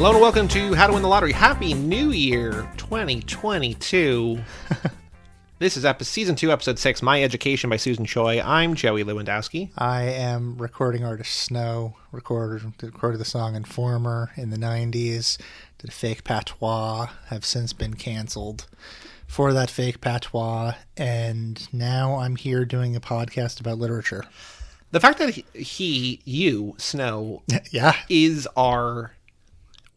Hello and welcome to How to Win the Lottery. Happy New Year 2022. This is Season 2, Episode 6, My Education by Susan Choi. I'm Joey Lewandowski. I am recording artist Snow, recorded the song Informer in the 90s, did a fake patois, have since been canceled for that fake patois, and now I'm here doing a podcast about literature. The fact that you, Snow, yeah, is our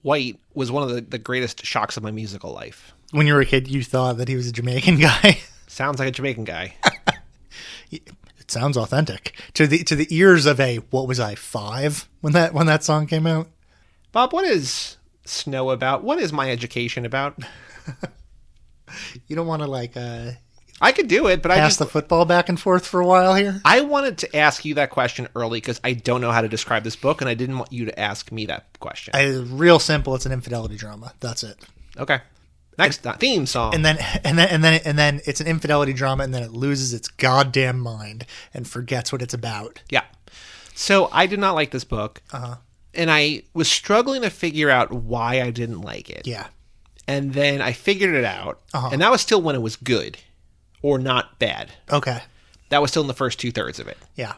white was one of the greatest shocks of my musical life. When you were a kid, you thought that he was a Jamaican guy. Sounds like a Jamaican guy. It sounds authentic to the ears of a, what was I, 5 when that song came out? Bob, what is Snow about? What is My Education about? You don't want to I could do it, but pass the football back and forth for a while here? I wanted to ask you that question early because I don't know how to describe this book, and I didn't want you to ask me that question. Real simple. It's an infidelity drama. That's it. Okay. Next theme song. And then it's an infidelity drama, and then it loses its goddamn mind and forgets what it's about. Yeah. So I did not like this book, and I was struggling to figure out why I didn't like it. Yeah. And then I figured it out, and that was still when it was good. Or not bad. Okay. That was still in the first 2/3 of it. Yeah.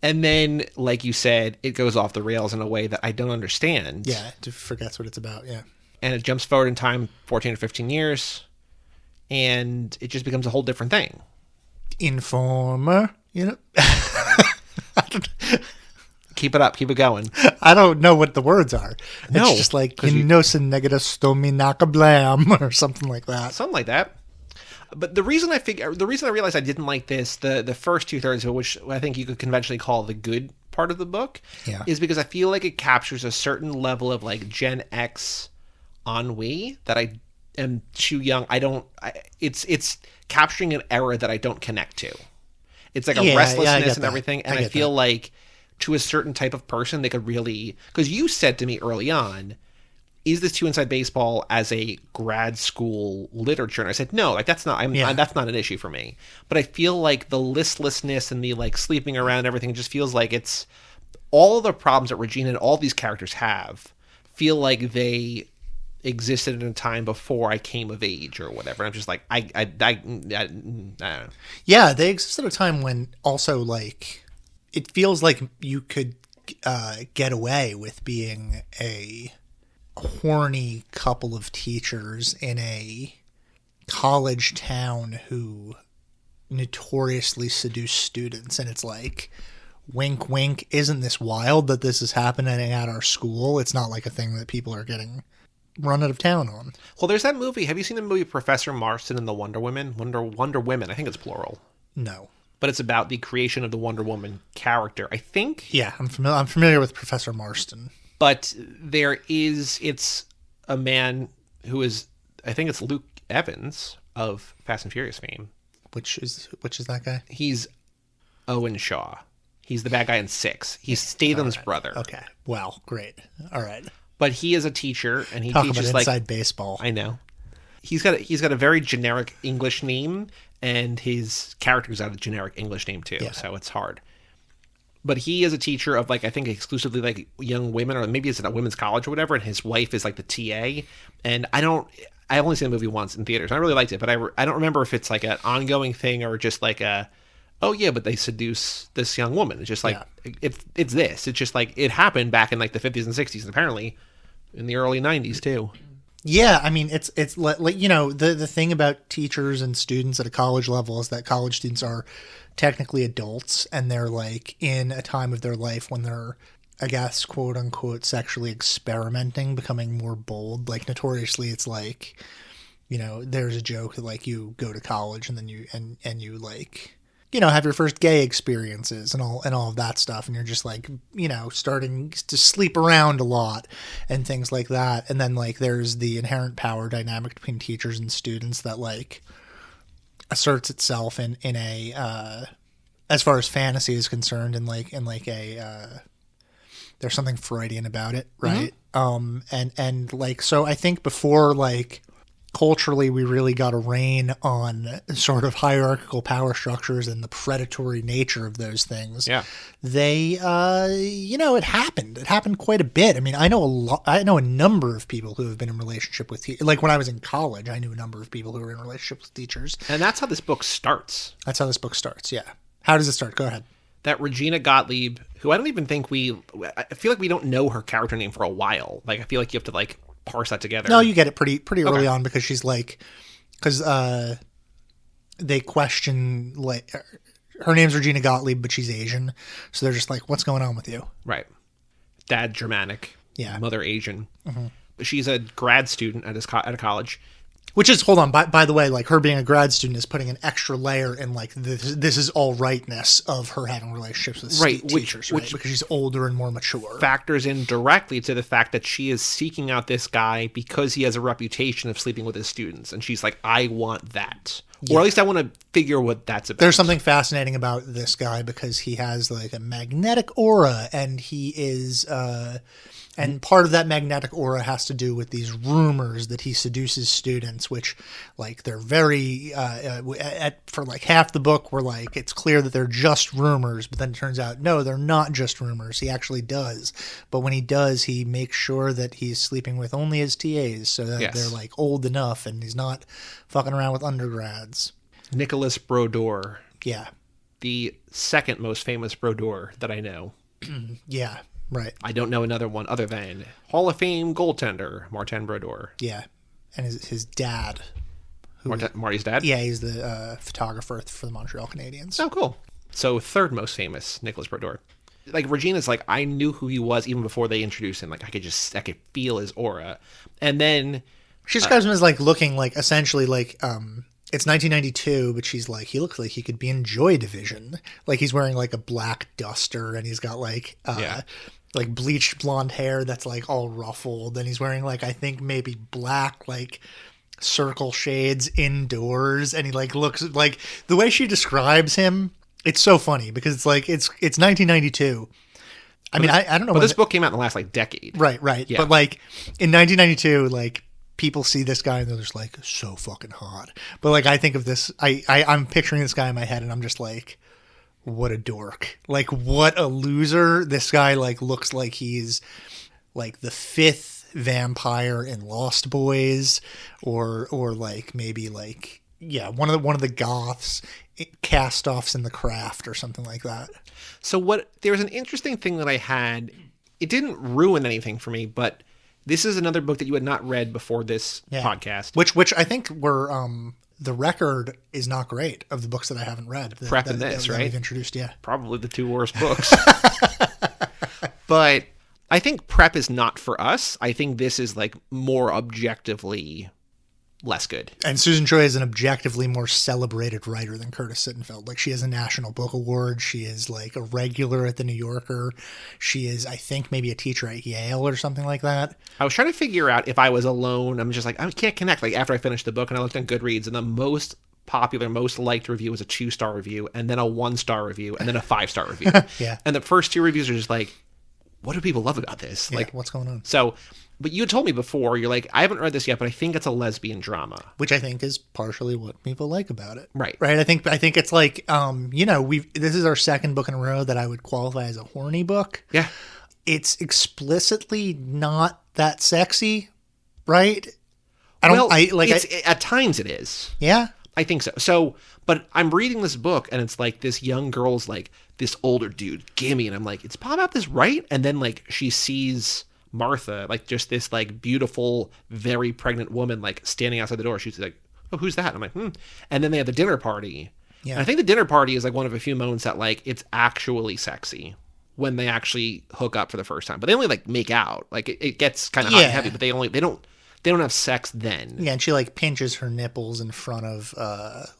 And then, like you said, it goes off the rails in a way that I don't understand. Yeah, it forgets what it's about, yeah. And it jumps forward in time 14 or 15 years, and it just becomes a whole different thing. Informer, you know? Keep it up. Keep it going. I don't know what the words are. No, it's just like, sin negative stomi naka blam, or something like that. Something like that. But the reason I realized I didn't like this, the first 2/3 of it, which I think you could conventionally call the good part of the book, is because I feel like it captures a certain level of like Gen X ennui that I am too young. It's capturing an era that I don't connect to. It's like a restlessness and everything, and I feel like to a certain type of person they could really, because you said to me early on, is this too inside baseball as a grad school literature? And I said, no, like that's not an issue for me. But I feel like the listlessness and the like sleeping around and everything just feels like it's all the problems that Regina and all these characters have feel like they existed in a time before I came of age or whatever. And I'm just like, I don't know. Yeah, they exist at a time when also like it feels like you could get away with being a horny couple of teachers in a college town who notoriously seduce students, and it's like, wink wink, isn't this wild that this is happening at our school? It's not like a thing that people are getting run out of town on. Well, there's that movie. Have you seen the movie Professor Marston and the Wonder Women? Wonder Women, I think it's plural. No. But it's about the creation of the Wonder Woman character, I think. Yeah, I'm familiar with Professor Marston. But it's a man who is, I think it's Luke Evans of Fast and Furious fame. Which is that guy? He's Owen Shaw. He's the bad guy in 6. He's Statham's brother. Okay. Well, great. All right. But he is a teacher, and he teaches about inside baseball. I know. He's got a very generic English name, and his character's got a generic English name too. Yeah. So it's hard. But he is a teacher of, like, I think exclusively, like, young women, or maybe it's at a women's college or whatever, and his wife is, like, the TA. And I only seen the movie once in theaters. I really liked it, but I don't remember if it's, like, an ongoing thing or just, like, oh, yeah, but they seduce this young woman. It's just, like, it's this. It's just, like, it happened back in, like, the 50s and 60s, and apparently in the early 90s, too. Yeah, I mean, it's like, you know, the thing about teachers and students at a college level is that college students are technically adults, and they're like in a time of their life when they're, I guess, quote unquote, sexually experimenting, becoming more bold. Like, notoriously, it's like, you know, there's a joke that like you go to college and then you and you like, you know, have your first gay experiences and all of that stuff, and you're just like, you know, starting to sleep around a lot and things like that. And then like there's the inherent power dynamic between teachers and students that like asserts itself in a as far as fantasy is concerned, in a there's something Freudian about it, right? Mm-hmm. And like, so I think before like culturally we really got a rein on sort of hierarchical power structures and the predatory nature of those things. Yeah. They, it happened. It happened quite a bit. I mean, I know a number of people who have been in relationship with, like when I was in college, I knew a number of people who were in relationship with teachers. And that's how this book starts. That's how this book starts. Yeah. How does it start? Go ahead. That Regina Gottlieb, who I don't even think I feel like we don't know her character name for a while. Like, I feel like you have to like parse that together. No, you get it pretty early on because she's like, because they question, like, her name's Regina Gottlieb, but she's Asian. So they're just like, what's going on with you? Right. Dad Germanic. Yeah. Mother Asian. Mm-hmm. She's a grad student at a college. Which is, hold on, by the way, like her being a grad student is putting an extra layer in like this is all rightness of her having relationships with teachers, right? Because she's older and more mature. Factors in directly to the fact that she is seeking out this guy because he has a reputation of sleeping with his students. And she's like, I want that. Yeah. Or at least I want to figure what that's about. There's something fascinating about this guy because he has like a magnetic aura and he is... And part of that magnetic aura has to do with these rumors that he seduces students, which, like, they're very, for like half the book, we're like, it's clear that they're just rumors, but then it turns out, no, they're not just rumors. He actually does. But when he does, he makes sure that he's sleeping with only his TAs so that they're, like, old enough and he's not fucking around with undergrads. Nicholas Brodeur. Yeah. The second most famous Brodeur that I know. Yeah. Right. I don't know another one other than Hall of Fame goaltender, Martin Brodeur. Yeah. And his dad. Marty's dad? Yeah, he's the photographer for the Montreal Canadiens. Oh, cool. So third most famous, Nicholas Brodeur. Like, Regina's like, I knew who he was even before they introduced him. Like, I could feel his aura. And then... She describes him as, like, looking like, essentially, like, it's 1992, but she's like, he looks like he could be in Joy Division. Like, he's wearing, like, a black duster, and he's got, like... like bleached blonde hair that's like all ruffled, and he's wearing like I think maybe black like circle shades indoors, and he like looks like the way she describes him. It's so funny because it's like it's 1992. I mean, I don't know. But this book came out in the last like decade, right? Yeah. But like in 1992, like people see this guy and they're just like so fucking hot. But like I think of this, I'm picturing this guy in my head, and I'm just like, what a dork. Like, what a loser. This guy, like, looks like he's, like, the fifth vampire in Lost Boys, or like, maybe, like, yeah, one of the goths, cast-offs in The Craft, or something like that. So there's an interesting thing that I had. It didn't ruin anything for me, but this is another book that you had not read before this podcast. Which I think were... the record is not great of the books that I haven't read. Prep and this, that right? We've introduced, yeah. Probably the two worst books. But I think Prep is not for us. I think this is like more objectively less good. And Susan Choi is an objectively more celebrated writer than Curtis Sittenfeld. Like, she has a National Book Award. She is like a regular at the New Yorker. She is, I think, maybe a teacher at Yale or something like that. I was trying to figure out if I was alone. I'm just like, I can't connect. Like, after I finished the book and I looked on Goodreads, and the most popular, most liked review was a 2-star review, and then a 1-star review, and then a 5-star review. Yeah. And the first 2 reviews are just like, what do people love about this? Yeah, like, what's going on? So, but you had told me before, you're like, I haven't read this yet, but I think it's a lesbian drama. Which I think is partially what people like about it. Right. Right. I think it's like, this is our second book in a row that I would qualify as a horny book. Yeah. It's explicitly not that sexy, right? At times it is. Yeah. I think so. So, but I'm reading this book and it's like this young girl's like, this older dude, gimme. And I'm like, it's Bob about this right? And then like she sees Martha, like just this like beautiful, very pregnant woman, like standing outside the door. She's like, oh, who's that? I'm like, And then they have the dinner party. Yeah. And I think the dinner party is like one of a few moments that like it's actually sexy when they actually hook up for the first time. But they only like make out. Like it gets kind of hot and heavy, but they don't have sex then. Yeah, and she like pinches her nipples in front of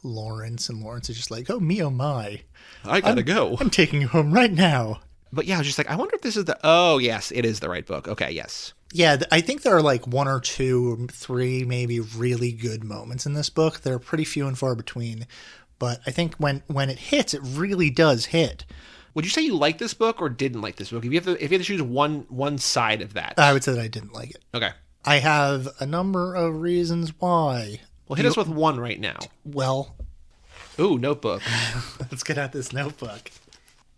Lawrence, and Lawrence is just like, oh me, oh my. I gotta go. I'm taking you home right now. But yeah, I was just like, I wonder if this is oh yes, it is the right book. Okay, yes. Yeah, I think there are like 1 or 2, 3 maybe really good moments in this book. They're pretty few and far between. But I think when it hits, it really does hit. Would you say you liked this book or didn't like this book? If you have to choose one side of that. I would say that I didn't like it. Okay. I have a number of reasons why. Well, hit us with one right now. Well... Ooh, notebook. Let's get out this notebook.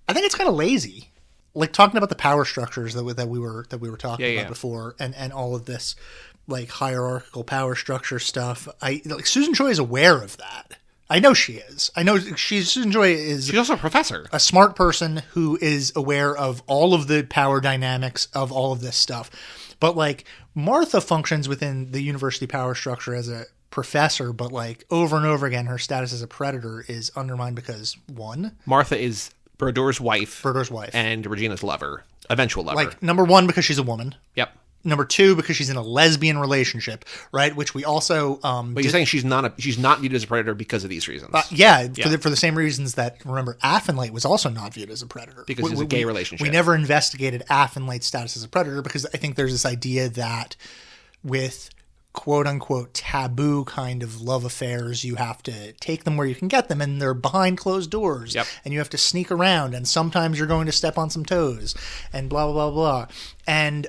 I think it's kind of lazy. Like, talking about the power structures that we were talking about before, and all of this, like, hierarchical power structure stuff. Susan Choi is aware of that. I know she is. I know Susan Choi is... She's also a professor. A smart person who is aware of all of the power dynamics of all of this stuff. But, like, Martha functions within the university power structure as a professor, but, like, over and over again, her status as a predator is undermined because, one... Martha is Brodor's wife. And Regina's lover. Eventual lover. Like, number one, because she's a woman. Yep. Number two, because she's in a lesbian relationship, right? Which we also... but you're saying she's not viewed as a predator because of these reasons. For the same reasons that, remember, Athenlate was also not viewed as a predator. Because it's a gay relationship. We never investigated Athenlate's status as a predator because I think there's this idea that with quote-unquote taboo kind of love affairs, you have to take them where you can get them, and they're behind closed doors, and you have to sneak around, and sometimes you're going to step on some toes, and blah, blah, blah, blah. And,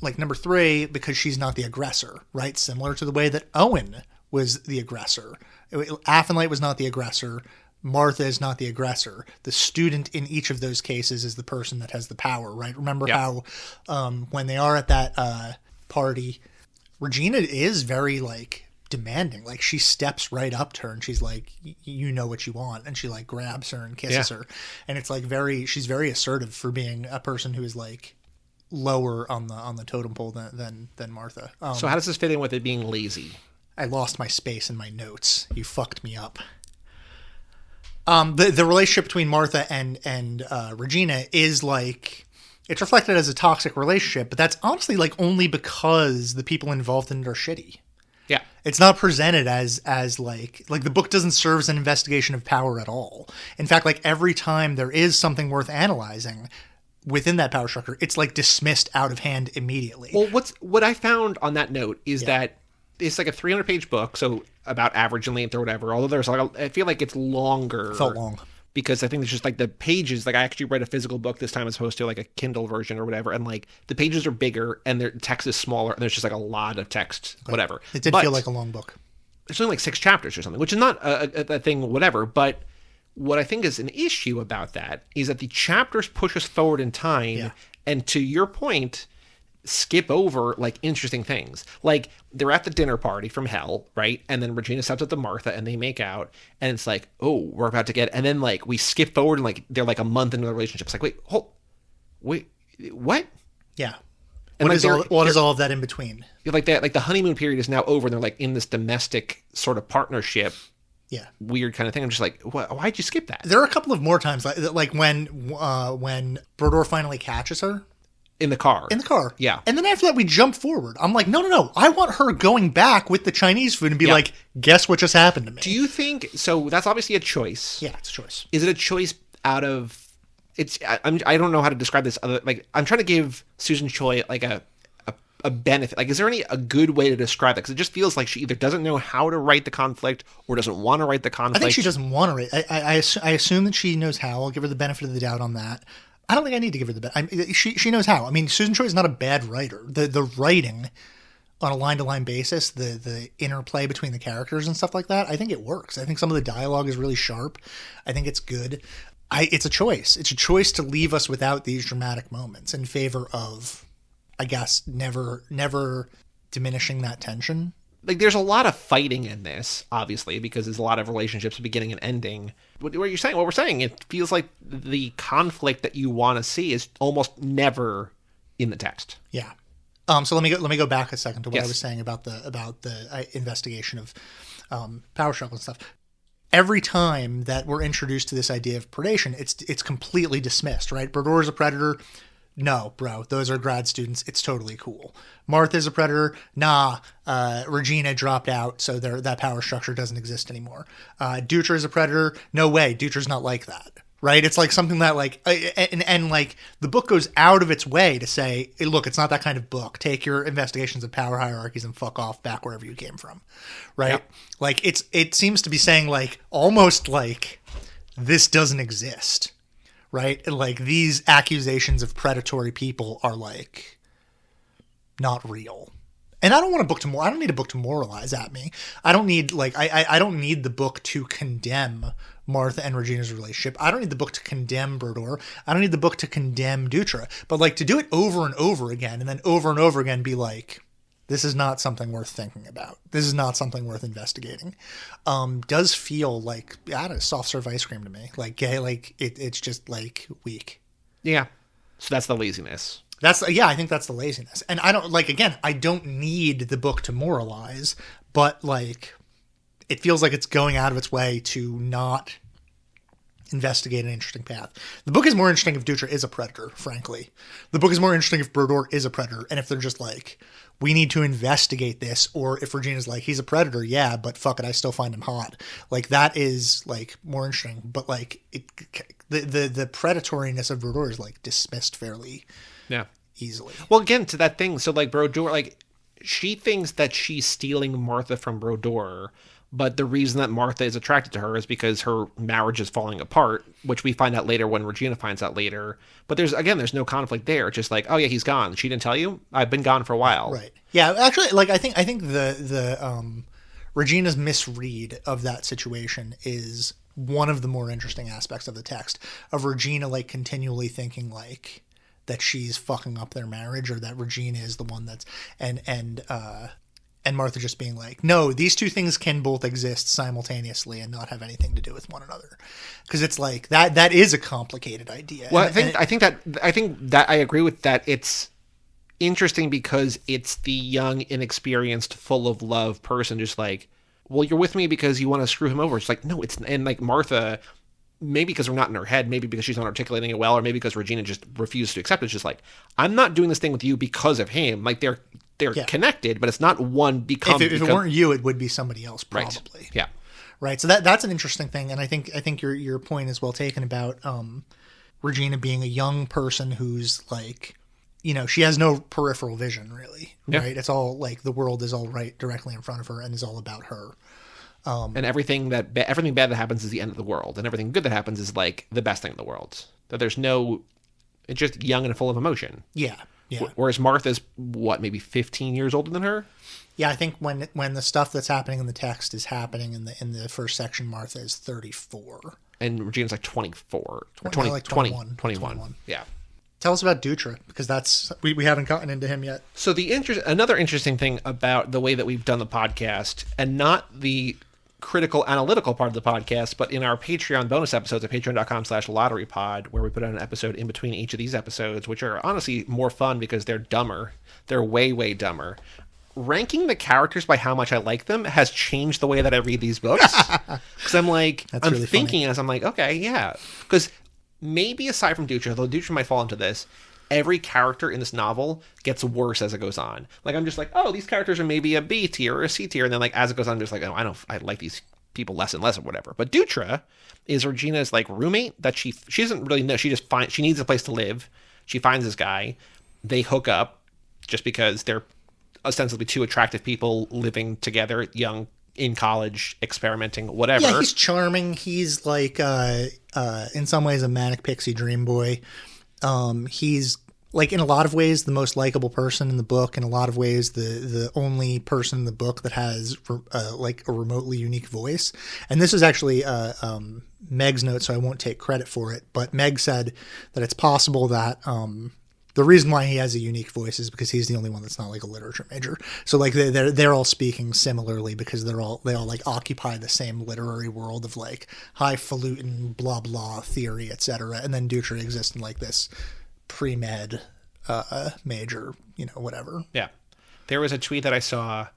like, number three, because she's not the aggressor, right? Similar to the way that Owen was the aggressor. Athenlate was not the aggressor. Martha is not the aggressor. The student in each of those cases is the person that has the power, right? Remember how when they are at that party... Regina is very, like, demanding. Like, she steps right up to her and she's like, you know what you want. And she, like, grabs her and kisses her. And it's, like, she's very assertive for being a person who is, like, lower on the totem pole than Martha. So how does this fit in with it being lazy? I lost my space in my notes. You fucked me up. The relationship between Martha and Regina is, like... It's reflected as a toxic relationship, but that's honestly, like, only because the people involved in it are shitty. Yeah. It's not presented as like the book doesn't serve as an investigation of power at all. In fact, like, every time there is something worth analyzing within that power structure, it's, like, dismissed out of hand immediately. Well, what I found on that note is that it's like a 300-page book, so about average in length or whatever, although there's, like, I feel like it's longer. It felt long. Because I think it's just, like, the pages, like, I actually read a physical book this time as opposed to, like, a Kindle version or whatever, and, like, the pages are bigger and their text is smaller and there's just, like, a lot of text, whatever. It did feel like a long book. It's only, like, 6 chapters or something, which is not a thing, whatever, but what I think is an issue about that is that the chapters push us forward in time, and to your point... skip over, like, interesting things. Like, they're at the dinner party from hell, right? And then Regina steps up to Martha and they make out, and it's like, oh, we're about to get... And then, like, we skip forward and, like, they're, like, a month into the relationship. It's like, wait, what? Yeah. And what is all of that in between? Like, that, like, the honeymoon period is now over and they're, like, in this domestic sort of partnership. Yeah. Weird kind of thing. I'm just like, why'd you skip that? There are a couple of more times, like when Brodor finally catches her. In the car. Yeah. And then after that, we jump forward. I'm like, no. I want her going back with the Chinese food and be like, guess what just happened to me? Do you think... So that's obviously a choice. Yeah, it's a choice. Is it a choice out of... I don't know how to describe this. Like, I'm trying to give Susan Choi, like, a benefit. Like, is there a good way to describe that? Because it just feels like she either doesn't know how to write the conflict or doesn't want to write the conflict. I think she doesn't want to write. I assume that she knows how. I'll give her the benefit of the doubt on that. I don't think I need to give her the benefit. She knows how. I mean, Susan Choi is not a bad writer. The writing on a line-to-line basis, the interplay between the characters and stuff like that, I think it works. I think some of the dialogue is really sharp. I think it's good. It's a choice. It's a choice to leave us without these dramatic moments in favor of, I guess, never diminishing that tension. Like, there's a lot of fighting in this, obviously, because there's a lot of relationships beginning and ending. What we're saying, it feels like the conflict that you want to see is almost never in the text. Yeah. So let me go back a second to what I was saying about the investigation of power struggle and stuff. Every time that we're introduced to this idea of predation, it's completely dismissed, right? Brodor is a predator. No, bro, those are grad students. It's totally cool. Martha's a predator. Nah, Regina dropped out, so that power structure doesn't exist anymore. Dutra is a predator. No way, Dutra's not like that, right? It's like something that, like, and like the book goes out of its way to say, hey, look, it's not that kind of book. Take your investigations of power hierarchies and fuck off back wherever you came from, right? Yep. Like, it seems to be saying, like, almost like this doesn't exist. Right? Like, these accusations of predatory people are, like, not real. And I don't want a book to I don't need a book to moralize at me. I don't need like I don't need the book to condemn Martha and Regina's relationship. I don't need the book to condemn Brodeur. I don't need the book to condemn Dutra. But like to do it over and over again and then over and over again be like, this is not something worth thinking about. This is not something worth investigating. Does feel like, I don't know, soft serve ice cream to me. Like, it's just like weak. Yeah. So that's the laziness. I think that's the laziness. And I don't, like, again, I don't need the book to moralize, but like, it feels like it's going out of its way to not investigate an interesting path. The book is more interesting if Dutra is a predator, frankly. The book is more interesting if Brodeur is a predator, and if they're just like, we need to investigate this, or if Regina's like, he's a predator, yeah, but fuck it, I still find him hot. Like, that is like more interesting. But like, the predatoriness of Brodeur is like dismissed fairly easily. Well, again, to that thing, so like Brodeur, like she thinks that she's stealing Martha from Brodeur, but the reason that Martha is attracted to her is because her marriage is falling apart, which we find out later when Regina finds out later. But there's no conflict there. It's just like, oh yeah, he's gone. She didn't tell you? I've been gone for a while. Right. Yeah, actually, like I think the Regina's misread of that situation is one of the more interesting aspects of the text, of Regina like continually thinking like that she's fucking up their marriage, or that Regina is the one that's and Martha just being like, no, these two things can both exist simultaneously and not have anything to do with one another. Because it's like that is a complicated idea. Well, I think that I agree with that. It's interesting because it's the young, inexperienced, full of love person just like, well, you're with me because you want to screw him over. It's like, no, and like Martha, maybe because we're not in her head, maybe because she's not articulating it well, or maybe because Regina just refused to accept it. It's just like, I'm not doing this thing with you because of him. Like they're connected, but it's not one become. If it weren't you, it would be somebody else, probably. Right. Yeah. Right. So that's an interesting thing, and I think your point is well taken about Regina being a young person who's like, you know, she has no peripheral vision really. Yeah. Right. It's all like the world is all right directly in front of her and is all about her. And everything bad that happens is the end of the world, and everything good that happens is like the best thing in the world. That there's no, it's just young and full of emotion. Yeah. Yeah. Whereas Martha's maybe 15 years older than her. Yeah, I think when the stuff that's happening in the text is happening in the first section, Martha is 34, and Regina's like 24, or 21. Yeah. Tell us about Dutra, because that's we haven't gotten into him yet. So another interesting thing about the way that we've done the podcast, and not the critical analytical part of the podcast, but in our Patreon bonus episodes at patreon.com/lotterypod, where we put out an episode in between each of these episodes, which are honestly more fun because they're dumber. They're way, way dumber. Ranking the characters by how much I like them has changed the way that I read these books. Because I'm like, I'm really thinking funny. As I'm like, okay, yeah. Because maybe aside from Dutra, though Dutra might fall into this, every character in this novel gets worse as it goes on. Like, I'm just like, oh, these characters are maybe a B tier or a C tier. And then, like, as it goes on, I'm just like, oh, I like these people less and less or whatever. But Dutra is Regina's, like, roommate that she doesn't really know. She needs a place to live. She finds this guy. They hook up just because they're ostensibly two attractive people living together, young, in college, experimenting, whatever. Yeah, he's charming. He's, like, in some ways a manic pixie dream boy. He's like in a lot of ways the most likable person in the book. In a lot of ways, the only person in the book that has like a remotely unique voice. And this is actually Meg's note, so I won't take credit for it. But Meg said that it's possible that the reason why he has a unique voice is because he's the only one that's not like a literature major. So like they're all speaking similarly because they all like occupy the same literary world of like highfalutin blah blah theory, etc. And then Dutra exists in like this pre-med major, you know, whatever. Yeah. There was a tweet that I saw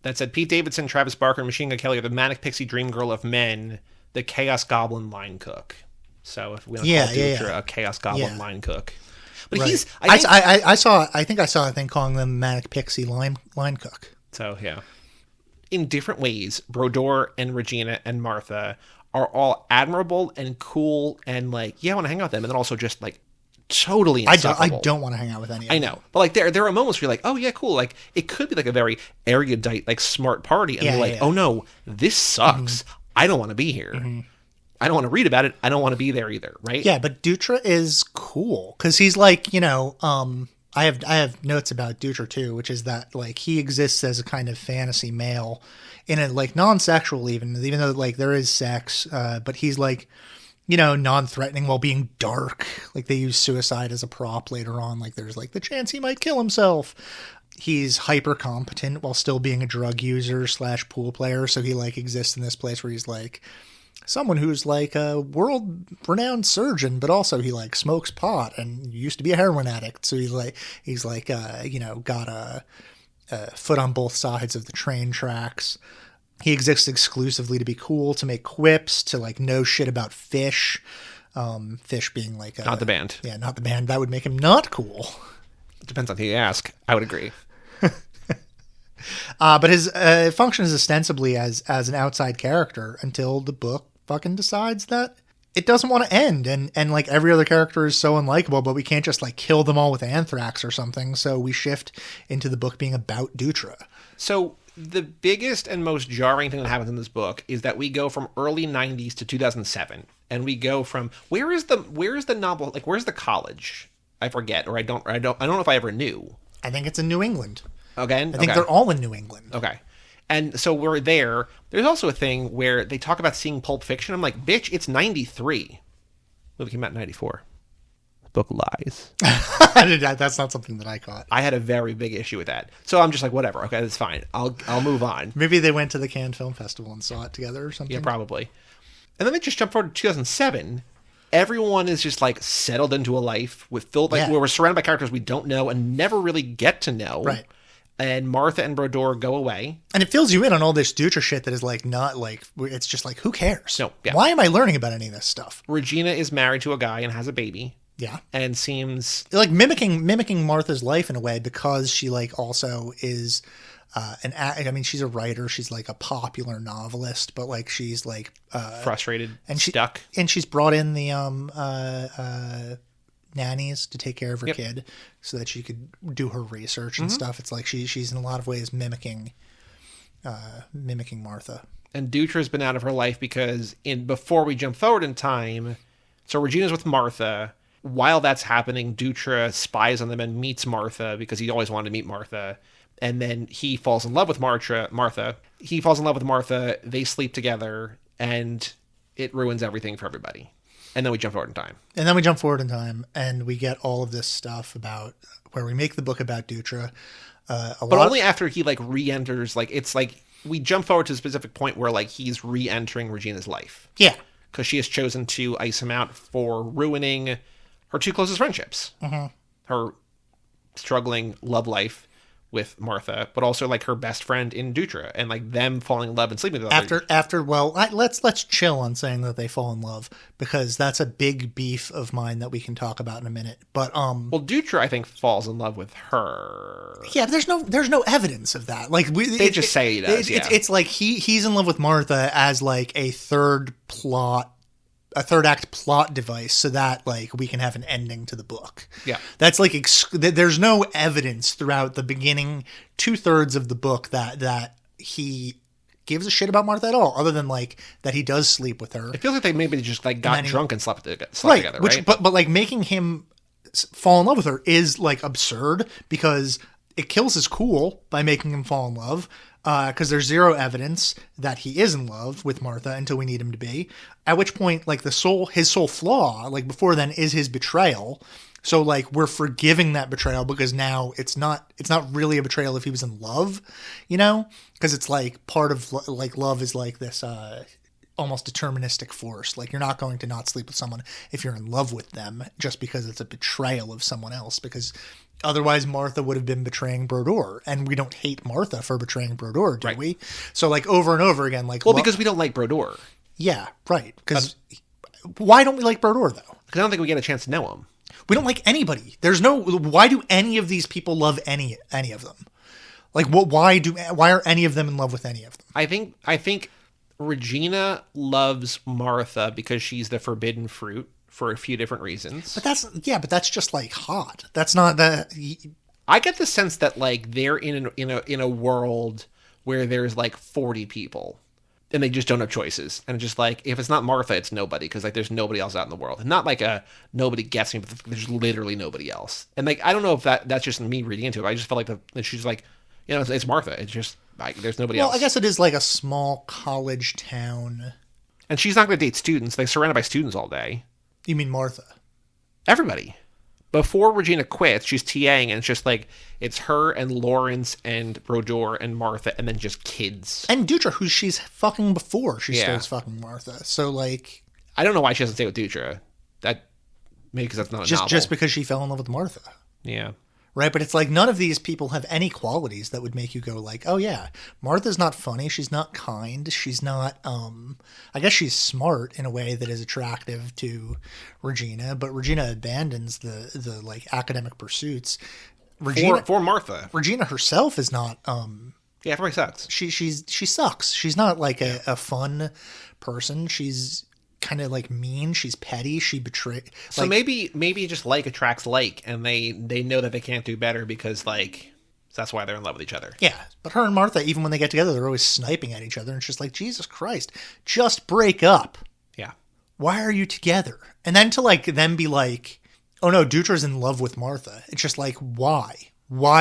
that said Pete Davidson, Travis Barker, and Machine Gun Kelly are the manic pixie dream girl of men, the Chaos Goblin line cook. So if we want to call Dutra a Chaos Goblin line cook. But right. I saw a thing calling them manic pixie line cook. So yeah. In different ways, Brodeur and Regina and Martha are all admirable and cool and like, yeah, I want to hang out with them, and then also just like totally insufferable. I don't want to hang out with any of them. I know. But like there are moments where you're like, oh yeah, cool. Like it could be like a very erudite, like smart party. And you're like, oh no, this sucks. Mm-hmm. I don't want to be here. Mm-hmm. I don't want to read about it. I don't want to be there either, right? Yeah, but Dutra is cool because he's like, you know, I have notes about Dutra too, which is that like he exists as a kind of fantasy male in a like non-sexual even though like there is sex, but he's like, you know, non-threatening while being dark. Like they use suicide as a prop later on. Like there's like the chance he might kill himself. He's hyper competent while still being a drug user / pool player. So he like exists in this place where he's like someone who's like a world renowned surgeon, but also he like smokes pot and used to be a heroin addict. So he's like, you know, got a foot on both sides of the train tracks. He exists exclusively to be cool, to make quips, to like know shit about Fish. Fish being like not the band. Yeah, not the band. That would make him not cool. It depends on who you ask. I would agree. But his function is ostensibly as an outside character until the book fucking decides that it doesn't want to end. And like every other character is so unlikable, but we can't just like kill them all with anthrax or something. So we shift into the book being about Dutra. So the biggest and most jarring thing that happens in this book is that we go from early 90s to 2007. And we go from where is the novel? Like, where's the college? I forget, or I don't know if I ever knew. I think it's in New England. Again? I think they're all in New England. Okay. And so we're there. There's also a thing where they talk about seeing Pulp Fiction. I'm like, bitch, it's 93. Movie came out in 94. The book lies. That's not something that I caught. I had a very big issue with that. So I'm just like, whatever. Okay, that's fine. I'll move on. Maybe they went to the Cannes Film Festival and saw it together or something. Yeah, probably. And then they just jump forward to 2007. Everyone is just like settled into a life with where we're surrounded by characters we don't know and never really get to know. Right. And Martha and Brodeur go away. And it fills you in on all this Dutra shit that is like not like, it's just like, who cares? No, yeah. Why am I learning about any of this stuff? Regina is married to a guy and has a baby. Yeah. And seems like mimicking Martha's life in a way, because she like also is I mean, she's a writer. She's like a popular novelist, but like she's like frustrated and stuck. And she's brought in the nannies to take care of her kid so that she could do her research and stuff. It's like she's in a lot of ways mimicking Martha. And Dutra's been out of her life because before we jump forward in time, so Regina's with Martha. While that's happening, Dutra spies on them and meets Martha because he always wanted to meet Martha. And then he falls in love with Martha. He falls in love with Martha. They sleep together, and it ruins everything for everybody. And then we jump forward in time. And we get all of this stuff about where we make the book about Dutra. Only after he like re-enters. Like it's like we jump forward to a specific point where like he's re-entering Regina's life. Yeah, because she has chosen to ice him out for ruining her two closest friendships. Mm-hmm. Her struggling love life with Martha, but also like her best friend in Dutra, and like them falling in love and sleeping together. Let's chill on saying that they fall in love, because that's a big beef of mine that we can talk about in a minute. But Dutra I think falls in love with her. Yeah, there's no evidence of that. Like they just say he does. It's like he's in love with Martha as like a third act plot device so that like we can have an ending to the book. Yeah. That's like, there's no evidence throughout the beginning 2/3 of the book that he gives a shit about Martha at all, other than like that he does sleep with her. It feels like they maybe just like got drunk and slept together, right? But like making him fall in love with her is like absurd, because it kills his cool by making him fall in love. Because there's zero evidence that he is in love with Martha until we need him to be. At which point, like his sole flaw, like before then, is his betrayal. So like we're forgiving that betrayal because now it's not really a betrayal if he was in love, you know? Because it's like part of like love is like this almost deterministic force. Like you're not going to not sleep with someone if you're in love with them just because it's a betrayal of someone else, because otherwise Martha would have been betraying Brodeur, and we don't hate Martha for betraying Brodeur, do we? So like over and over again, like... Well, because we don't like Brodeur. Yeah, right. Because why don't we like Brodeur, though? Because I don't think we get a chance to know him. We don't like anybody. Why do any of these people love any of them? Like, why are any of them in love with any of them? I think Regina loves Martha because she's the forbidden fruit for a few different reasons. But that's just like hot. That's not that. I get the sense that like they're in a world where there's like 40 people, and they just don't have choices. And it's just like, if it's not Martha, it's nobody, because like there's nobody else out in the world. And not like a nobody gets me, but there's literally nobody else. And like I don't know if that's just me reading into it. I just felt like that she's like, it's Martha. It's just like there's nobody else. Well, I guess it is like a small college town. And she's not going to date students. They're surrounded by students all day. You mean Martha? Everybody. Before Regina quits, she's TAing, and it's just like, it's her and Lawrence and Brodeur and Martha, and then just kids. And Dutra, who she's fucking before she starts fucking Martha. So, like... I don't know why she doesn't stay with Dutra. Maybe because that's not a novel. Just because she fell in love with Martha. Yeah. Right, but it's like none of these people have any qualities that would make you go like, oh yeah, Martha's not funny, she's not kind, she's not, I guess she's smart in a way that is attractive to Regina, but Regina abandons the like academic pursuits. Regina, for Martha. Regina herself is not, yeah, everybody sucks. She sucks. She's not like a fun person. She's kind of like mean, she's petty, she betrays. So maybe just like attracts like, and they know that they can't do better because like that's why they're in love with each other. Yeah, but her and Martha, even when they get together, they're always sniping at each other, and it's just like, Jesus Christ, just break up. Yeah, why are you together? And then to like then be like, oh no, Dutra's in love with Martha. It's just like, why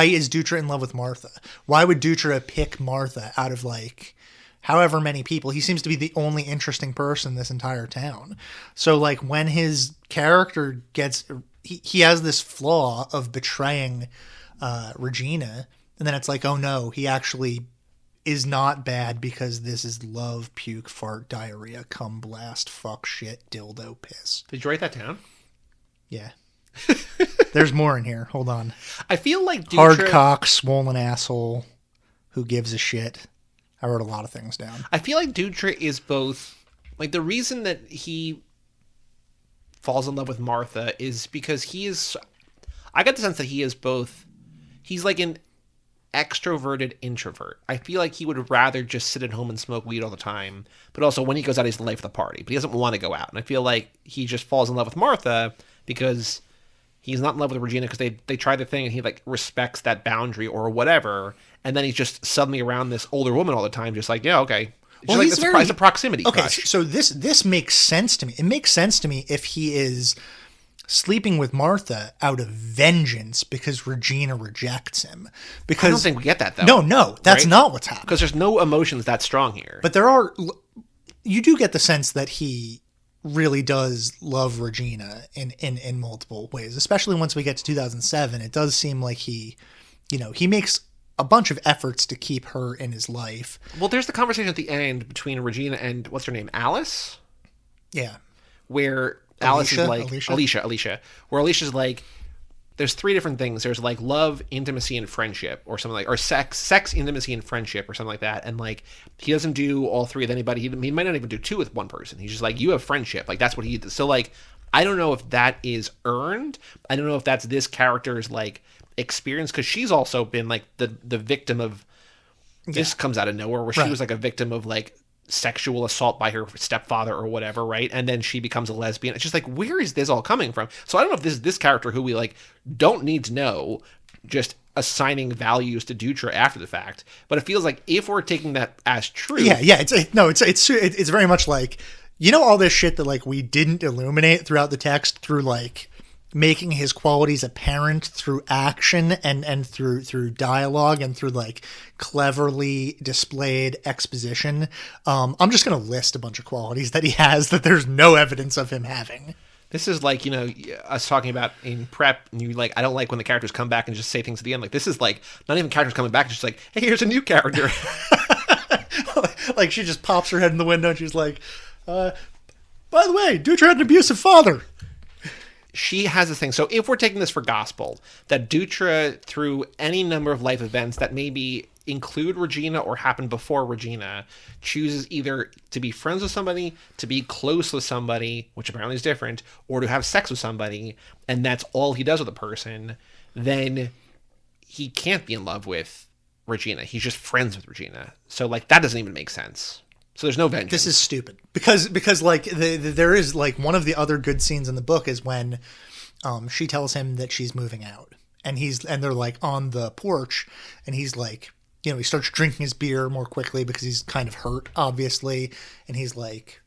is Dutra in love with Martha? Why would Dutra pick Martha out of like however many people? He seems to be the only interesting person in this entire town. So like when his character gets, he has this flaw of betraying Regina, and then it's like, oh no, he actually is not bad because this is love, puke, fart, diarrhea, cum, blast, fuck, shit, dildo, piss. Did you write that down? Yeah. There's more in here. Hold on. I feel like Dutra... Hard cock, swollen asshole, who gives a shit. I wrote a lot of things down. I feel like Dutra is both, like the reason that he falls in love with Martha is because I got the sense that he is both, he's like an extroverted introvert. I feel like he would rather just sit at home and smoke weed all the time, but also when he goes out, he's the life of the party, but he doesn't want to go out. And I feel like he just falls in love with Martha because he's not in love with Regina because they try their thing and he like respects that boundary or whatever. And then he's just suddenly around this older woman all the time, just like, yeah, okay. Well, like, it's a proximity crush. Okay, so this makes sense to me. It makes sense to me if he is sleeping with Martha out of vengeance because Regina rejects him. Because I don't think we get that, though. No, that's not what's happening. Because there's no emotions that strong here. But you do get the sense that he really does love Regina in multiple ways, especially once we get to 2007. It does seem like he makes a bunch of efforts to keep her in his life. Well, there's the conversation at the end between Regina and, what's her name, Alice? Yeah. Where Alice is like... Alicia. Where Alicia's like, there's three different things. There's like love, intimacy, and friendship, or something like, or sex, intimacy, and friendship, or something like that. And like, he doesn't do all three with anybody. He might not even do two with one person. He's just like, you have friendship. Like, that's what he does. So like, I don't know if that is earned. I don't know if that's this character's like experience, because she's also been like the victim of this comes out of nowhere, where she was like a victim of like sexual assault by her stepfather or whatever, right? And then she becomes a lesbian. It's just like, where is this all coming from? So I don't know if this is this character who we like don't need to know, just assigning values to Dutra after the fact. But it feels like if we're taking that as true, it's very much like, all this shit that like we didn't illuminate throughout the text through like making his qualities apparent through action and through dialogue and through like cleverly displayed exposition. I'm just going to list a bunch of qualities that he has that there's no evidence of him having. This is like, us talking about in prep, and you like, I don't like when the characters come back and just say things at the end. Like, this is like, not even characters coming back, it's just like, hey, here's a new character. Like, she just pops her head in the window and she's like, by the way, Dutra had an abusive father. She has this thing. So if we're taking this for gospel, that Dutra, through any number of life events that maybe include Regina or happen before Regina, chooses either to be friends with somebody, to be close with somebody, which apparently is different, or to have sex with somebody, and that's all he does with a person, then he can't be in love with Regina. He's just friends with Regina. So like, that doesn't even make sense. So there's no vengeance. This is stupid because like there is like one of the other good scenes in the book is when she tells him that she's moving out, and they're like on the porch, and he's like, he starts drinking his beer more quickly because he's kind of hurt, obviously. And he's like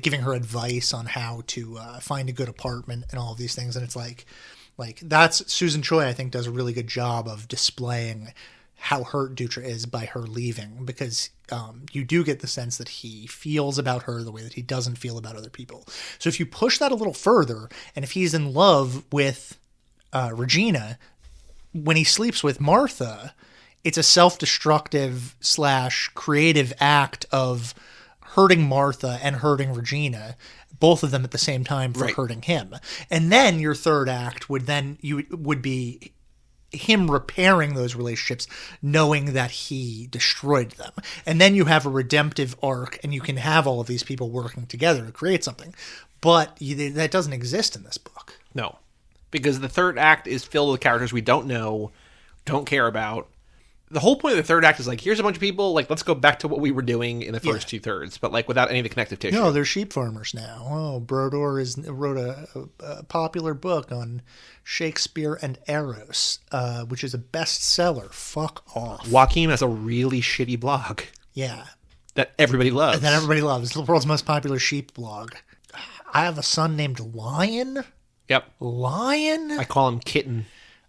giving her advice on how to find a good apartment and all of these things. And it's like that's Susan Choi, I think, does a really good job of displaying how hurt Dutra is by her leaving, because you do get the sense that he feels about her the way that he doesn't feel about other people. So if you push that a little further, and if he's in love with Regina, when he sleeps with Martha, it's a self-destructive / creative act of hurting Martha and hurting Regina, both of them at the same time, for hurting him. And then your third act would be him repairing those relationships, knowing that he destroyed them. And then you have a redemptive arc, and you can have all of these people working together to create something. But that doesn't exist in this book. No, because the third act is filled with characters we don't know, don't care about. The whole point of the third act is like, here's a bunch of people, like, let's go back to what we were doing in the first 2/3, but like without any of the connective tissue. No, they're sheep farmers now. Oh, Brodeur wrote a popular book on Shakespeare and Eros, which is a bestseller. Fuck off. Joaquin has a really shitty blog. Yeah. That everybody loves. That everybody loves. It's the world's most popular sheep blog. I have a son named Lion. Yep. Lion? I call him Kitten.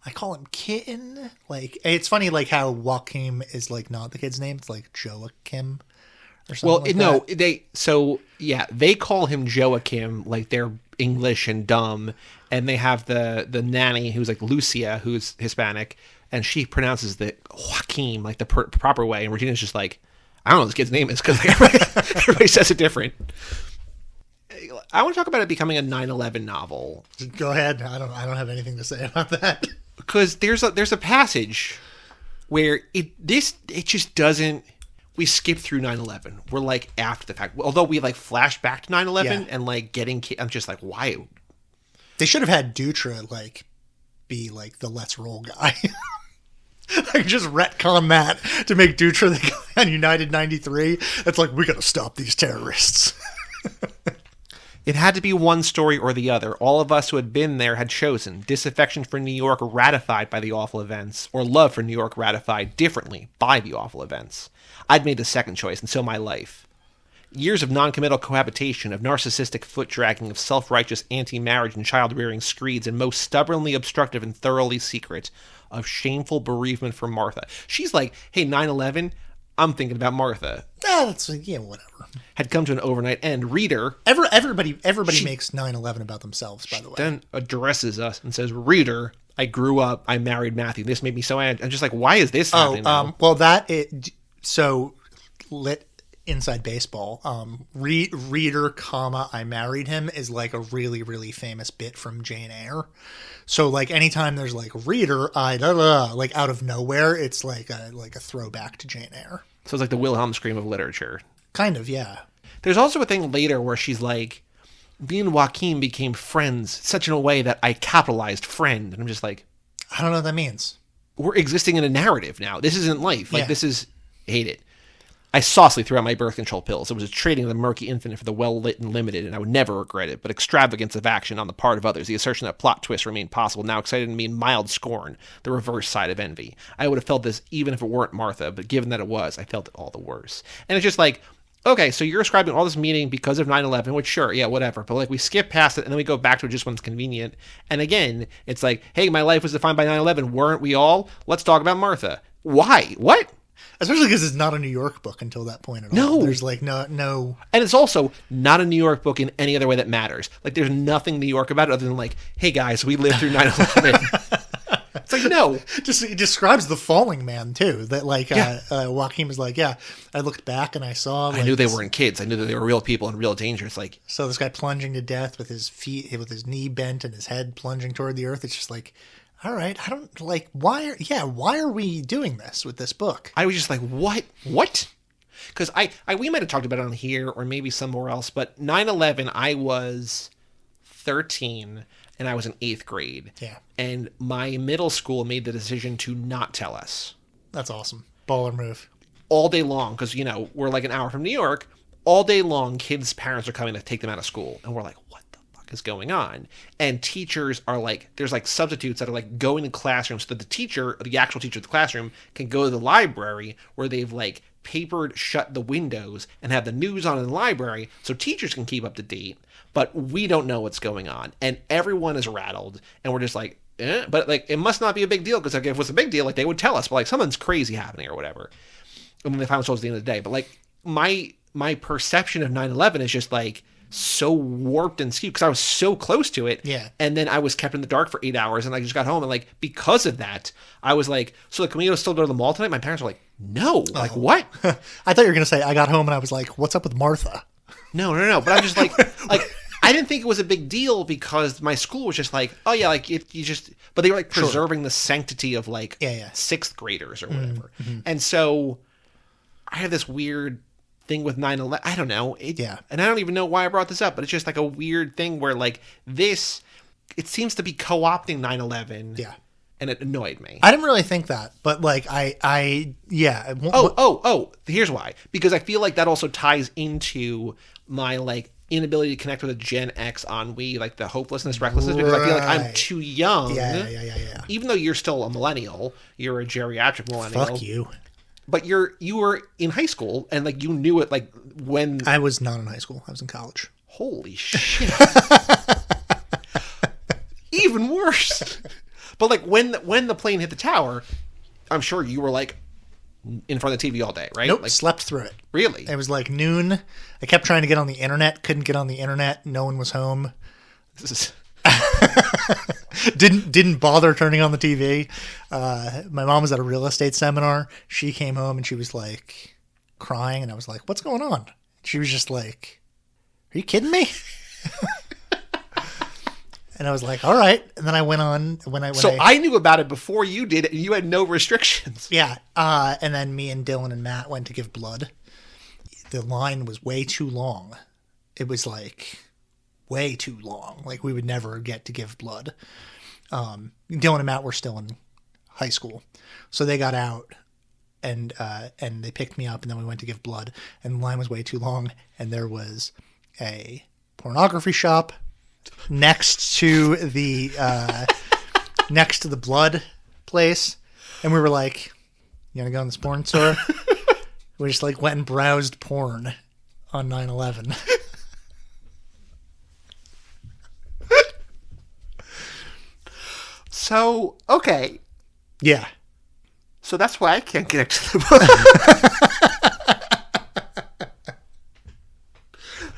I call him Kitten. Like, it's funny, like, how Joachim is, like, not the kid's name. It's like Joachim or something. Well, they call him Joachim, like they're English and dumb, and they have the nanny who's like Lucia, who's Hispanic, and she pronounces the Joaquim like the proper way, and Regina's just like, I don't know what this kid's name is, because like, everybody says it different. I want to talk about it becoming a 9/11 novel. Go ahead. I don't have anything to say about that. Because there's a passage where it just doesn't. We skip through 9/11. We're like after the fact. Although we like flash back to 9/11 and like getting. I'm just like, why? They should have had Dutra like be like the let's roll guy. Like just retcon that to make Dutra the guy on United 93. That's like, we gotta stop these terrorists. It had to be one story or the other. All of us who had been there had chosen. Disaffection for New York ratified by the awful events, or love for New York ratified differently by the awful events. I'd made the second choice, and so my life. Years of non-committal cohabitation, of narcissistic foot-dragging, of self-righteous anti-marriage and child-rearing screeds, and most stubbornly obstructive and thoroughly secret, of shameful bereavement for Martha. She's like, hey, 9/11, I'm thinking about Martha. Whatever. Had come to an overnight end. Reader. Everybody makes 9/11 about themselves, by the way. Then addresses us and says, reader, I grew up, I married Matthew. This made me so angry. I'm just like, why is this happening now? Well, lit inside baseball. Reader, comma, I married him is like a really, really famous bit from Jane Eyre. So like anytime there's like reader, like out of nowhere, it's like a throwback to Jane Eyre. So it's like the Wilhelm scream of literature. Kind of, yeah. There's also a thing later where she's like, me and Joaquin became friends such in a way that I capitalized friend. And I'm just like, I don't know what that means. We're existing in a narrative now. This isn't life. Like, this is, hate it. I saucily threw out my birth control pills. It was a trading of the murky infinite for the well-lit and limited, and I would never regret it. But extravagance of action on the part of others, the assertion that plot twists remained possible, now excited me in mild scorn, the reverse side of envy. I would have felt this even if it weren't Martha, but given that it was, I felt it all the worse. And it's just like, okay, so you're ascribing all this meaning because of 9/11, which sure, yeah, whatever. But like we skip past it and then we go back to it just when it's convenient. And again, it's like, hey, my life was defined by 9/11. Weren't we all? Let's talk about Martha. Why? What? Especially because it's not a New York book until that point at all. No. There's like no. And it's also not a New York book in any other way that matters. Like there's nothing New York about it other than like, hey guys, we lived through 9/11. It's like, no. Just it describes the falling man too. That like Joaquin was like, yeah, I looked back and I saw. Like, I knew they weren't kids. I knew that they were real people in real danger. It's like, so this guy plunging to death with his feet, with his knee bent and his head plunging toward the earth. It's just like, all right, I don't like why are we doing this with this book? I was just like, what? Because we might have talked about it on here or maybe somewhere else, but 9/11, I was 13 and I was in 8th grade. Yeah. And my middle school made the decision to not tell us. That's awesome. Baller move. All day long, because, we're like an hour from New York. All day long, kids' parents are coming to take them out of school. And we're like, what the fuck fuck is going on? And teachers are like, there's like substitutes that are like going to classrooms so that the teacher, the actual teacher of the classroom, can go to the library where they've like papered shut the windows and have the news on in the library so teachers can keep up to date. But we don't know what's going on. And everyone is rattled. And we're just like, but like, it must not be a big deal, because like, if it was a big deal, like they would tell us, but like something's crazy happening or whatever. And then they find themselves at the end of the day. But like my perception of 9/11 is just like so warped and skewed because I was so close to it. Yeah. And then I was kept in the dark for 8 hours, and I just got home, and like because of that, I was like, so like, can we still go to the mall tonight? My parents were like, no. Like, what? I thought you were gonna say I got home and I was like, what's up with Martha? No. But I'm just like I didn't think it was a big deal because my school was just like, oh yeah, like you just, but they were like preserving the sanctity of like sixth graders or whatever. Mm-hmm. And so I have this weird thing with 9/11. I don't know. And I don't even know why I brought this up, but it's just like a weird thing where like this, it seems to be co-opting 9/11. Yeah. And it annoyed me. I didn't really think that, but like Here's why. Because I feel like that also ties into my like inability to connect with a Gen X ennui, like the hopelessness, recklessness, because I feel like I'm too young. Yeah. Even though you're still a millennial, you're a geriatric millennial. Fuck you. But you were in high school, and like you knew it like when I was not in high school. I was in college. Holy shit. Even worse. But like when the plane hit the tower, I'm sure you were like in front of the TV all day, right? Nope, like, slept through it. Really? It was like noon. I kept trying to get on the internet, couldn't get on the internet. No one was home. This is didn't bother turning on the TV. My mom was at a real estate seminar. She came home and she was like crying, and I was like, "What's going on?" She was just like, "Are you kidding me?" And I was like, all right. And then I went on I knew about it before you did, and you had no restrictions. Yeah. And then me and Dylan and Matt went to give blood. The line was way too long. It was like way too long. Like we would never get to give blood. Dylan and Matt were still in high school. So they got out and they picked me up, and then we went to give blood, and the line was way too long. And there was a pornography shop next to the blood place, and we were like, "You gonna go in this porn store?" We just like went and browsed porn on 9/11. So okay, yeah. So that's why I can't connect to the book.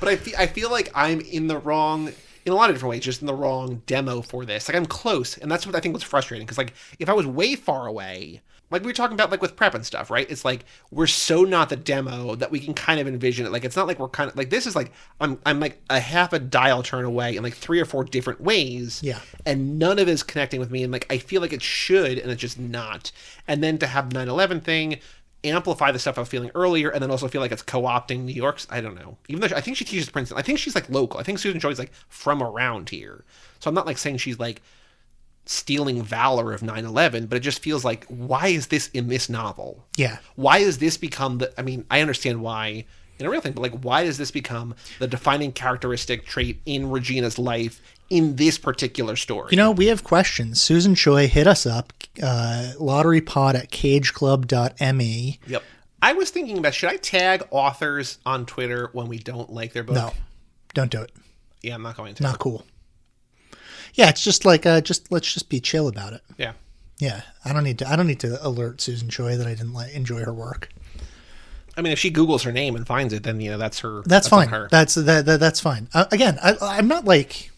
But I feel like I'm in the wrong. In a lot of different ways, just in the wrong demo for this. Like, I'm close, and that's what I think was frustrating, because, like, if I was way far away, like we were talking about, like, with prep and stuff, right? It's like, we're so not the demo that we can kind of envision it. Like, it's not like we're kind of, like, this is like, I'm like a half a dial turn away in, like, 3 or 4 different ways. Yeah. And none of it is connecting with me, and, like, I feel like it should, and it's just not. And then to have the 9/11 thing amplify the stuff I was feeling earlier, and then also feel like it's co-opting New York's. I don't know. Even though I think she teaches Princeton, I think she's like local. I think Susan Choi's like from around here. So I'm not like saying she's like stealing valor of 9/11, but it just feels like, why is this in this novel? Yeah. Why has this become I mean, I understand why in a real thing, but like, why does this become the defining characteristic trait in Regina's life in this particular story? You know, we have questions. Susan Choi, hit us up, lotterypod@cageclub.me. Yep. I was thinking about, should I tag authors on Twitter when we don't like their book? No, don't do it. Yeah, I'm not going to. Not cool. Yeah, it's just like, let's just be chill about it. Yeah. Yeah, I don't need to alert Susan Choi that I didn't enjoy her work. I mean, if she Googles her name and finds it, then that's her. That's fine. Her. That's fine. Again, I'm not like,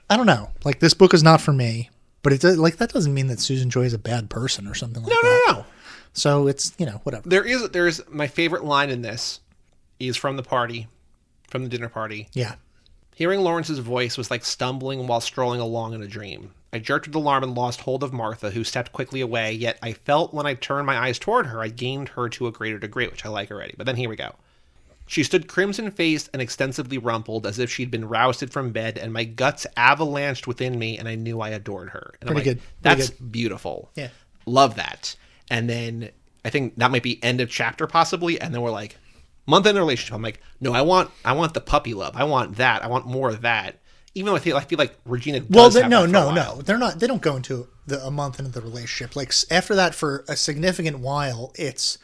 I don't know. Like, this book is not for me, but it like that doesn't mean that Susan Choi is a bad person or something like that. No. So it's, whatever. There's my favorite line in this is from the dinner party. Yeah. Hearing Lawrence's voice was like stumbling while strolling along in a dream. I jerked with alarm and lost hold of Martha, who stepped quickly away, yet I felt when I turned my eyes toward her, I gained her to a greater degree, which I like already. But then here we go. She stood crimson-faced and extensively rumpled, as if she'd been rousted from bed, and my guts avalanched within me, and I knew I adored her. And Pretty good. That's beautiful. Yeah. Love that. And then I think that might be end of chapter, possibly, and then we're like, month in a relationship. I'm like, no, I want the puppy love. I want that. I want more of that. Even though I feel like Regina does have that for a while. No. They're not. They don't go into a month into the relationship. Like after that, for a significant while, it's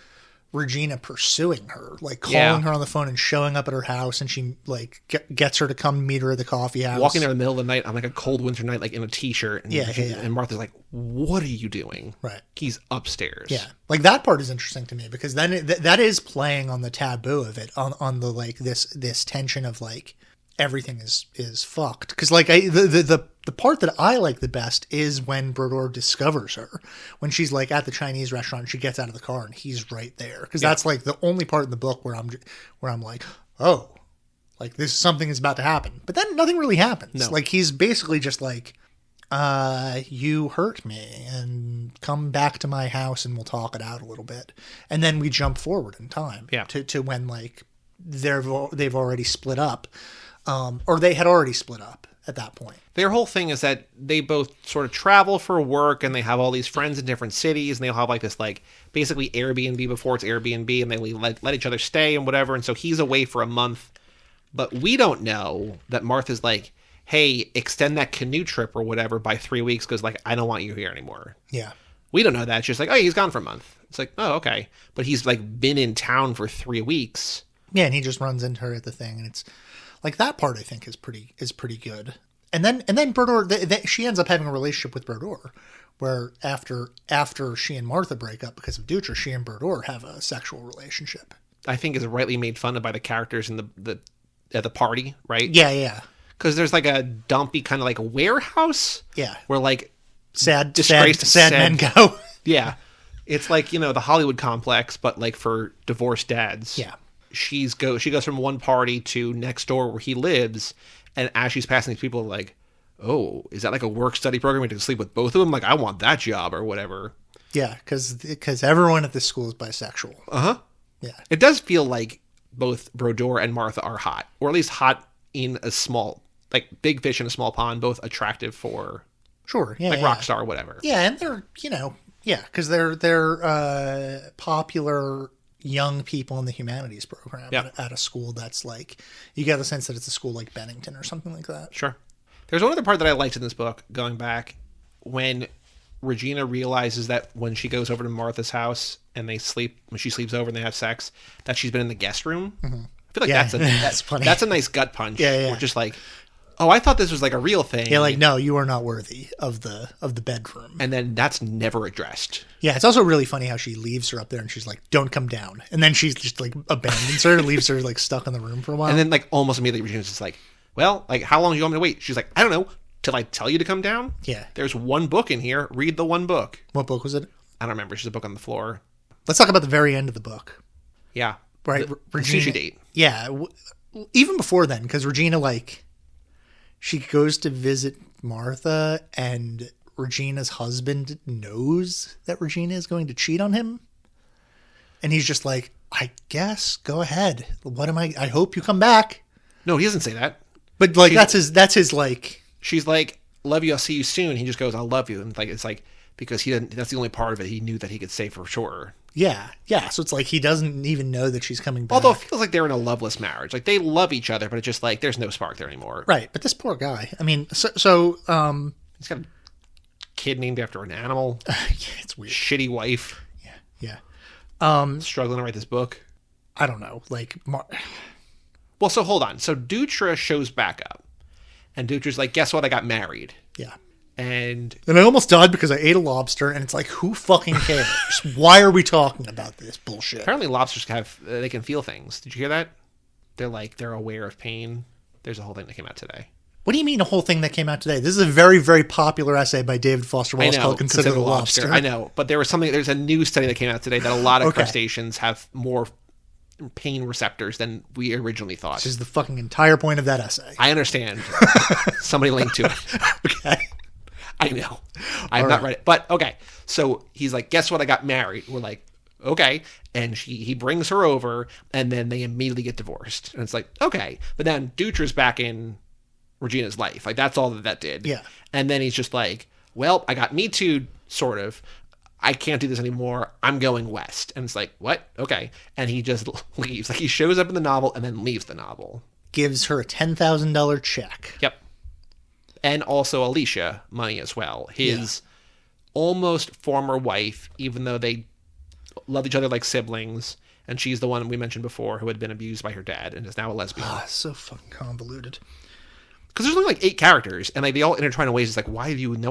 Regina pursuing her, like calling her on the phone and showing up at her house, and she like gets her to come meet her at the coffee house. Walking there in the middle of the night on like a cold winter night, like in a t-shirt. And, and Martha's like, "What are you doing?" Right. He's upstairs. Yeah. Like that part is interesting to me because then that is playing on the taboo of it, on the like this tension of like everything is fucked. Because like the part that I like the best is when Brodeur discovers her, when she's like at the Chinese restaurant and she gets out of the car and he's right there. Because that's like the only part in the book where I'm like, oh, like this something is about to happen. But then nothing really happens. No. Like he's basically just like, you hurt me and come back to my house and we'll talk it out a little bit. And then we jump forward in time to when like they've already split up, or they had already split up at that point. Their whole thing is that they both sort of travel for work and they have all these friends in different cities and they'll have like this like basically Airbnb before it's Airbnb and they let each other stay and whatever. And so he's away for a month, but we don't know that Martha's like, hey, extend that canoe trip or whatever by 3 weeks because, like, I don't want you here anymore. Yeah. We don't know that. It's just like, oh, he's gone for a month. It's like, oh, okay. But he's, like, been in town for 3 weeks. Yeah, and he just runs into her at the thing. And it's, like, that part, I think, is pretty good. And then Brodeur, she ends up having a relationship with Brodeur, where after she and Martha break up because of Dutra, she and Brodeur have a sexual relationship. I think is rightly made fun of by the characters in at the party, right? Yeah. Because there's like a dumpy kind of like warehouse. Yeah. Where like sad men go. Yeah. It's like, you know, the Hollywood complex, but like for divorced dads. Yeah. She goes from one party to next door where he lives. And as she's passing, these people are like, oh, is that like a work study program? We can sleep with both of them? Like, I want that job or whatever. Yeah. Because everyone at this school is bisexual. Uh-huh. Yeah. It does feel like both Brodeur and Martha are hot, or at least hot in a small, like big fish in a small pond, both attractive for rock star or whatever. Yeah, and they're, because they're popular young people in the humanities program at a school that's like, you get the sense that it's a school like Bennington or something like that. Sure. There's one other part that I liked in this book, going back, when Regina realizes that when she goes over to Martha's house and when she sleeps over and they have sex, that she's been in the guest room. Mm-hmm. I feel like that's funny. That's a nice gut punch. Yeah. We're just like, oh, I thought this was like a real thing. Yeah, like, no, you are not worthy of the bedroom. And then that's never addressed. Yeah, it's also really funny how she leaves her up there and she's like, don't come down. And then she's just like abandons her and leaves her like stuck in the room for a while. And then like almost immediately Regina's just like, well, like how long do you want me to wait? She's like, I don't know, till I tell you to come down? Yeah. There's one book in here. Read the one book. What book was it? I don't remember. She's a book on the floor. Let's talk about the very end of the book. Yeah. Right. Regina, sushi date. Yeah. Even before then, because Regina, like, she goes to visit Martha and Regina's husband knows that Regina is going to cheat on him. And he's just like, I guess, go ahead. I hope you come back. No, he doesn't say that. But like, that's his like. She's like, love you, I'll see you soon. He just goes, I'll love you. And like, it's like, because that's the only part of it he knew that he could say for sure. Yeah. So it's like he doesn't even know that she's coming back. Although it feels like they're in a loveless marriage. Like they love each other, but it's just like there's no spark there anymore. Right. But this poor guy. I mean, so he's got a kid named after an animal. Yeah, it's weird. Shitty wife. Yeah. Struggling to write this book. I don't know. Like, well, so hold on. So Dutra shows back up, and Dutra's like, "Guess what? I got married." Yeah. And I almost died because I ate a lobster, and it's like, who fucking cares? Why are we talking about this bullshit? Apparently lobsters they can feel things. Did you hear that? They're aware of pain. There's a whole thing that came out today. What do you mean a whole thing that came out today? This is a very, very popular essay by David Foster Wallace called Consider the Lobster. I know, but there's a new study that came out today that a lot of crustaceans have more pain receptors than we originally thought. Which is the fucking entire point of that essay. I understand. Somebody linked to it. Okay. I know. I've not read it. But, okay. So he's like, guess what? I got married. We're like, okay. And he brings her over, and then they immediately get divorced. And it's like, okay. But then Dutra's back in Regina's life. Like, that's all that did. Yeah. And then he's just like, well, I got Me Too, sort of. I can't do this anymore. I'm going west. And it's like, what? Okay. And he just leaves. Like, he shows up in the novel and then leaves the novel. Gives her a $10,000 check. Yep. and also Alicia money as well. His almost former wife, even though they love each other like siblings, and she's the one we mentioned before who had been abused by her dad and is now a lesbian. So fucking convoluted. Because there's only like 8 characters, and like they all intertwine in ways. It's like,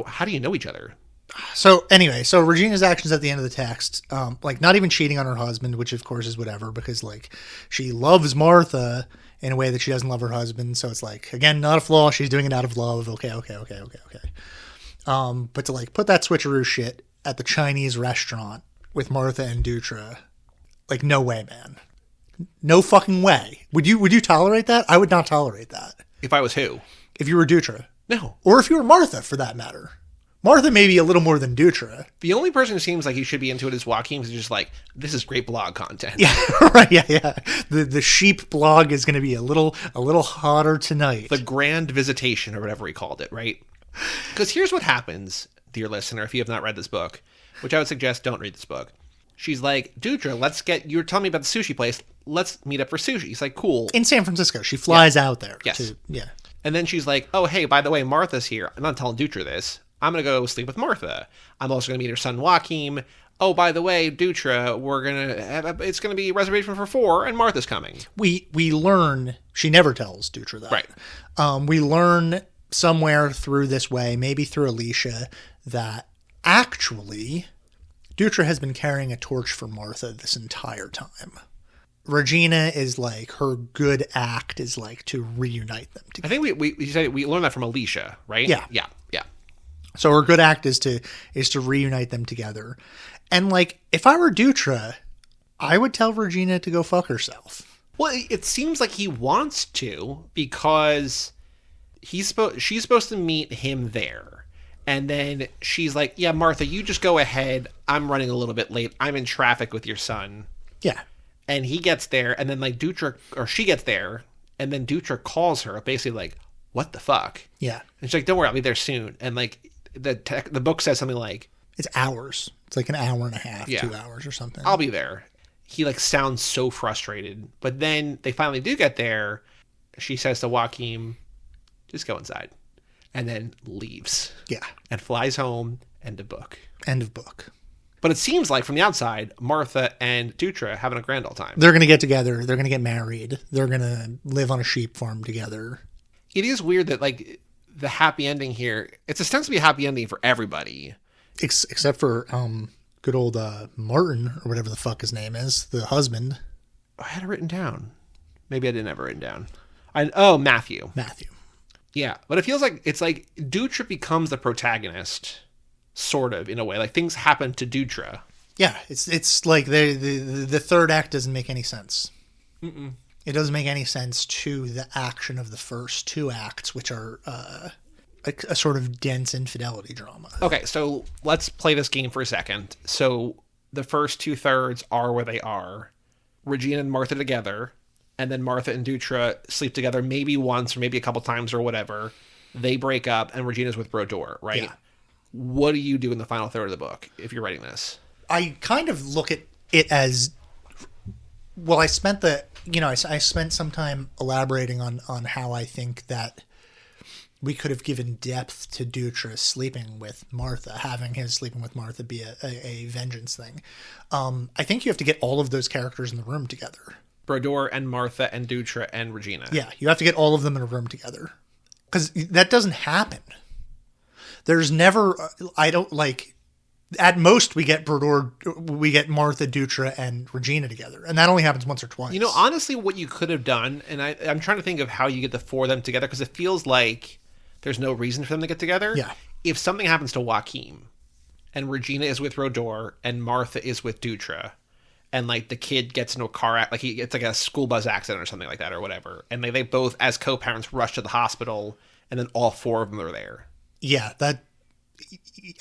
how do you know each other? So anyway, Regina's actions at the end of the text, like not even cheating on her husband, which of course is whatever, because like she loves Martha in a way that she doesn't love her husband. So it's like, again, not a flaw. She's doing it out of love. Okay. But to like put that switcheroo shit at the Chinese restaurant with Martha and Dutra, like, no way, man. No fucking way. Would you tolerate that? I would not tolerate that. If I was who? If you were Dutra. No. Or if you were Martha, for that matter. Martha may be a little more than Dutra. The only person who seems like he should be into it is Joaquin, who's just like, this is great blog content. Yeah, right, yeah. The sheep blog is going to be a little hotter tonight. The grand visitation, or whatever he called it, right? Because here's what happens, dear listener, if you have not read this book, which I would suggest don't read this book. She's like, Dutra, you were telling me about the sushi place. Let's meet up for sushi. He's like, cool. In San Francisco. She flies out there. Yes. And then she's like, oh, hey, by the way, Martha's here. I'm not telling Dutra this. I'm going to go sleep with Martha. I'm also going to meet her son, Joaquin. Oh, by the way, Dutra, it's going to be reservation for 4, and Martha's coming. We learn, she never tells Dutra that. Right. We learn somewhere through this way, maybe through Alicia, that actually Dutra has been carrying a torch for Martha this entire time. Regina is like, her good act is like to reunite them together. I think we learned that from Alicia, right? Yeah. So her good act is to reunite them together. And like, if I were Dutra, I would tell Regina to go fuck herself. Well, it seems like he wants to, because she's supposed to meet him there. And then she's like, yeah, Martha, you just go ahead. I'm running a little bit late. I'm in traffic with your son. Yeah. And he gets there, and then like she gets there, and then Dutra calls her, basically like, what the fuck? Yeah. And she's like, don't worry, I'll be there soon. And like, the book says something like, it's hours. It's like an hour and a half, 2 hours or something. I'll be there. He like sounds so frustrated. But then they finally do get there. She says to Joaquin, just go inside. And then leaves. Yeah. And flies home. End of book. End of book. But it seems like from the outside, Martha and Dutra having a grand old time. They're going to get together. They're going to get married. They're going to live on a sheep farm together. It is weird that like the happy ending here, it's ostensibly a happy ending for everybody. Except for good old Martin, or whatever the fuck his name is, the husband. I had it written down. Maybe I didn't have it written down. Matthew. Yeah, but it feels like it's like Dutra becomes the protagonist, sort of, in a way. Like things happen to Dutra. Yeah, it's like the third act doesn't make any sense. Mm-mm. It doesn't make any sense to the action of the first 2 acts, which are a sort of dense infidelity drama. Okay, so let's play this game for a second. So the first 2/3 are where they are. Regina and Martha together, and then Martha and Dutra sleep together maybe once or maybe a couple times or whatever. They break up, and Regina's with Brodeur, right? Yeah. What do you do in the final third of the book if you're writing this? I kind of look at it as, well, I spent some time elaborating on how I think that we could have given depth to Dutra sleeping with Martha, having his sleeping with Martha be a vengeance thing. I think you have to get all of those characters in the room together. Brodeur and Martha and Dutra and Regina. Yeah, you have to get all of them in a room together. Because that doesn't happen. There's never, at most we get Martha, Dutra, and Regina together. And that only happens once or twice. You know, honestly, what you could have done, and I'm trying to think of how you get the 4 of them together, because it feels like there's no reason for them to get together. Yeah. If something happens to Joaquin, and Regina is with Brodeur, and Martha is with Dutra, and like the kid gets into a car, it's like a school bus accident or something like that or whatever, and they both, as co-parents, rush to the hospital, and then all 4 of them are there. Yeah, that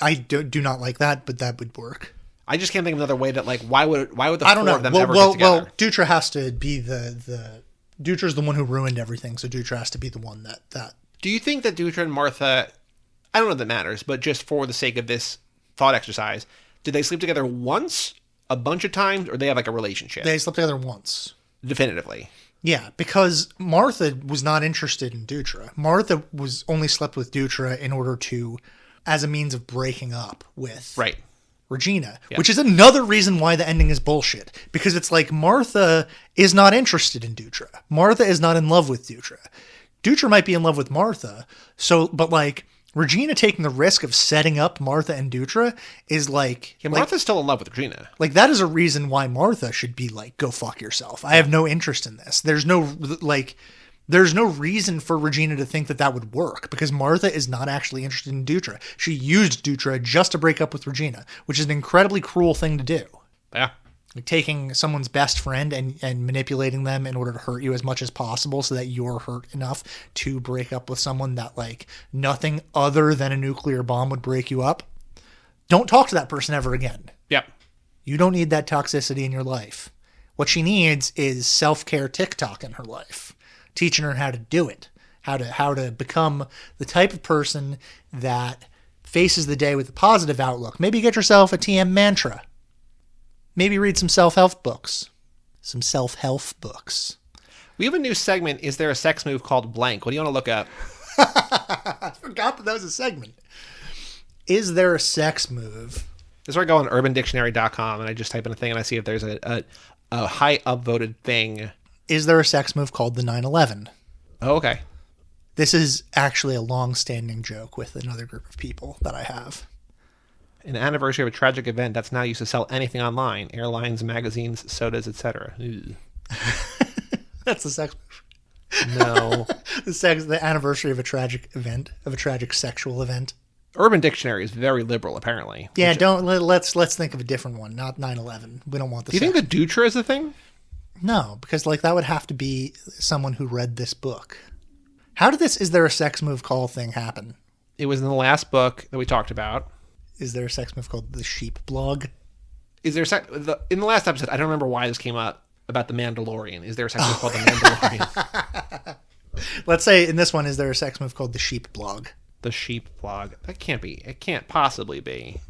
I do not like that, but that would work. I just can't think of another way that, like, why would the 4 of them ever get together? Well, Dutra has to be Dutra's the one who ruined everything, so Dutra has to be the one that. Do you think that Dutra and Martha, I don't know if that matters, but just for the sake of this thought exercise, did they sleep together once, a bunch of times, or they have like a relationship? They slept together once. Definitively. Yeah, because Martha was not interested in Dutra. Martha was only slept with Dutra in order to, as a means of breaking up with Regina, which is another reason why the ending is bullshit. Because it's like Martha is not interested in Dutra. Martha is not in love with Dutra. Dutra might be in love with Martha, but like Regina taking the risk of setting up Martha and Dutra is like... Yeah, Martha's still in love with Regina. Like, that is a reason why Martha should be like, go fuck yourself. I have no interest in this. There's no reason for Regina to think that would work, because Martha is not actually interested in Dutra. She used Dutra just to break up with Regina, which is an incredibly cruel thing to do. Yeah. Like taking someone's best friend and manipulating them in order to hurt you as much as possible so that you're hurt enough to break up with someone that like nothing other than a nuclear bomb would break you up. Don't talk to that person ever again. Yep. You don't need that toxicity in your life. What she needs is self-care TikTok in her life, teaching her how to do it, how to become the type of person that faces the day with a positive outlook. Maybe get yourself a TM mantra. Maybe read some self-help books. We have a new segment, Is There a Sex Move, called blank. What do you want to look up? I forgot that was a segment. Is there a sex move? This is where I go on urbandictionary.com and I just type in a thing and I see if there's a high upvoted thing. Is there a sex move called the 9/11? Oh, okay. This is actually a long-standing joke with another group of people that I have. An anniversary of a tragic event that's now used to sell anything online. Airlines, magazines, sodas, etc. That's the sex move. No. The anniversary of a tragic event, of a tragic sexual event. Urban Dictionary is very liberal, apparently. Yeah, let's think of a different one, not 9/11. We don't want the. Do you think the Dutra is a thing? No, because like that would have to be someone who read this book. How did this "Is there a sex move" call thing happen? It was in the last book that we talked about. Is there a sex move called the sheep blog? Is there in the last episode? I don't remember why this came up about the Mandalorian. Is there a sex move called the Mandalorian? Let's say in this one, is there a sex move called the sheep blog? The sheep blog. That can't be. It can't possibly be.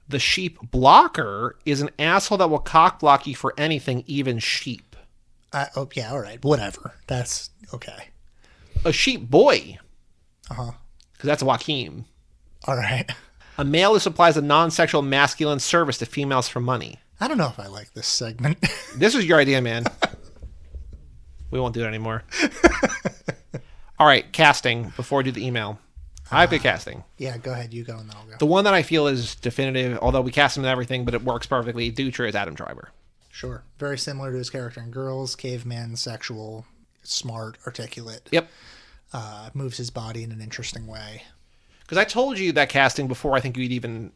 The sheep blocker is an asshole that will cock block you for anything, even sheep. Oh yeah, all right, whatever. That's okay. A sheep boy. Because that's Joaquin. All right. A male who supplies a non-sexual masculine service to females for money. I don't know if I like this segment. This was your idea, man. We won't do it anymore. All right, casting, before we do the email. I have good casting. Yeah, go ahead. You go and then I'll go. The one that I feel is definitive, although we cast him in everything, but it works perfectly, Dutra, is Adam Driver. Sure. Very similar to his character in Girls, caveman, sexual, smart, articulate. Yep. Moves his body in an interesting way. Because I told you that casting before I think you'd even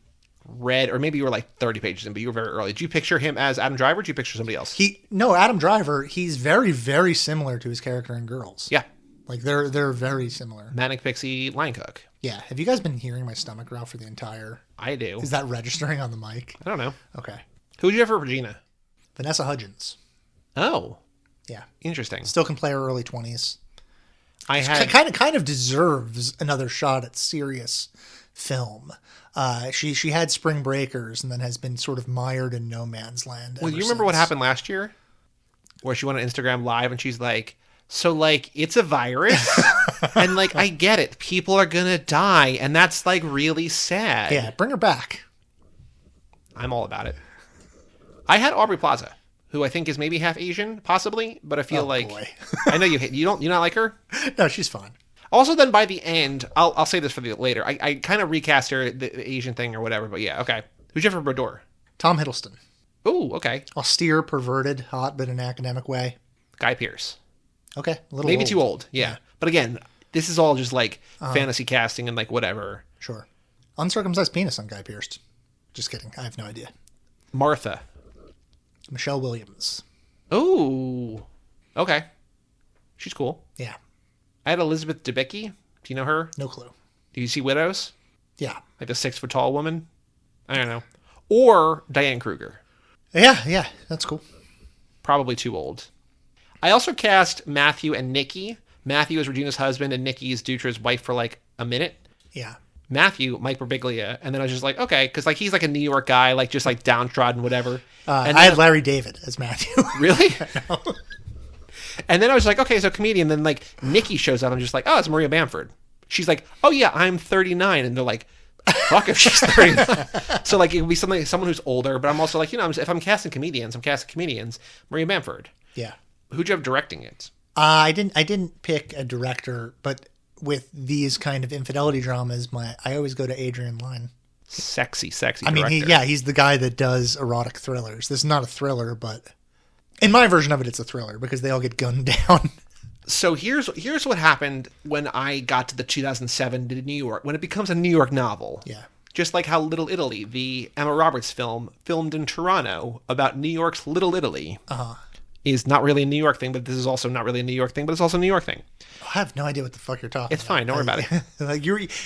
read, or maybe you were like 30 pages in, but you were very early. Did you picture him as Adam Driver, or did you picture somebody else? No, Adam Driver, he's very, very similar to his character in Girls. Yeah. Like, they're very similar. Manic Pixie line cook. Yeah. Have you guys been hearing my stomach growl for the entire... I do. Is that registering on the mic? I don't know. Okay. Who would you have for Regina? Vanessa Hudgens. Oh. Yeah. Interesting. Still can play her early 20s. Kind of deserves another shot at serious film. She had Spring Breakers and then has been sort of mired in no man's land. Well, you remember what happened last year? Where she went on Instagram Live and she's like, so like, it's a virus and like, I get it. People are going to die. And that's like really sad. Yeah. Bring her back. I'm all about it. I had Aubrey Plaza, who I think is maybe half Asian, possibly, but I feel boy. I know you not like her? No, she's fine. Also, then by the end, I'll say this for the later. I kind of recast her, the Asian thing or whatever, but yeah, okay. Who's Jeffrey Brodeur? Tom Hiddleston. Ooh, okay. Austere, perverted, hot, but in an academic way. Guy Pearce. Okay, a little maybe old. too old, yeah. But again, this is all just like fantasy casting and like whatever. Sure. Uncircumcised penis on Guy Pearce. Just kidding. I have no idea. Martha. Michelle Williams. Ooh. Okay. She's cool. Yeah. I had Elizabeth Debicki. Do you know her? No clue. Do you see Widows? Yeah. Like the 6 foot tall woman? I don't know. Or Diane Kruger. Yeah. That's cool. Probably too old. I also cast Matthew and Nikki. Matthew is Regina's husband and Nikki is Dutra's wife for like a minute. Yeah. Matthew, Mike Birbiglia. And then I was just like, okay, because like he's like a New York guy, like just like downtrodden, whatever. And I had Larry David as Matthew. Really? And then I was like, okay, so comedian. Then like Nikki shows up. I'm just like, oh, it's Maria Bamford. She's like, oh yeah, I'm 39. And they're like, fuck if she's 39. So like it would be someone who's older. But I'm also like, if I'm casting comedians, Maria Bamford. Yeah. Who'd you have directing it? I didn't pick a director, but with these kind of infidelity dramas, I always go to Adrian Lyne. Sexy director. I mean, he's the guy that does erotic thrillers. This is not a thriller, but in my version of it, it's a thriller because they all get gunned down. So here's what happened when I got to the 2007 to New York, when it becomes a New York novel. Yeah. Just like how Little Italy, the Emma Roberts film, filmed in Toronto about New York's Little Italy, is not really a New York thing, but this is also not really a New York thing, but it's also a New York thing. I have no idea what the fuck you're talking about. It's fine. Don't worry about it. Like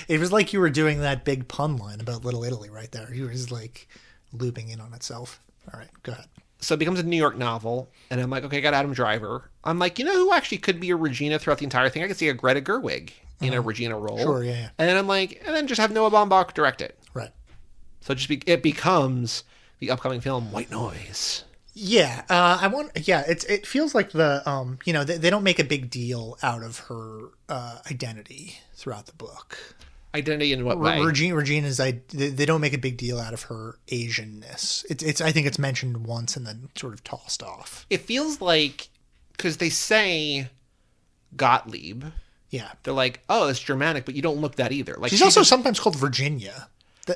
it was like you were doing that big pun line about Little Italy right there. You were just like looping in on itself. All right, go ahead. So it becomes a New York novel, and I'm like, okay, I got Adam Driver. I'm like, who actually could be a Regina throughout the entire thing? I could see a Greta Gerwig in a Regina role. Sure, yeah. And then I'm like, and then just have Noah Baumbach direct it. Right. So it becomes the upcoming film White Noise. Yeah, it feels like they don't make a big deal out of her identity throughout the book. Identity in what way? Regina's they don't make a big deal out of her Asianness. I think it's mentioned once and then sort of tossed off. It feels like, because they say Gottlieb. Yeah. They're like, oh, it's Germanic, but you don't look that either. Like she's also sometimes called Virginia.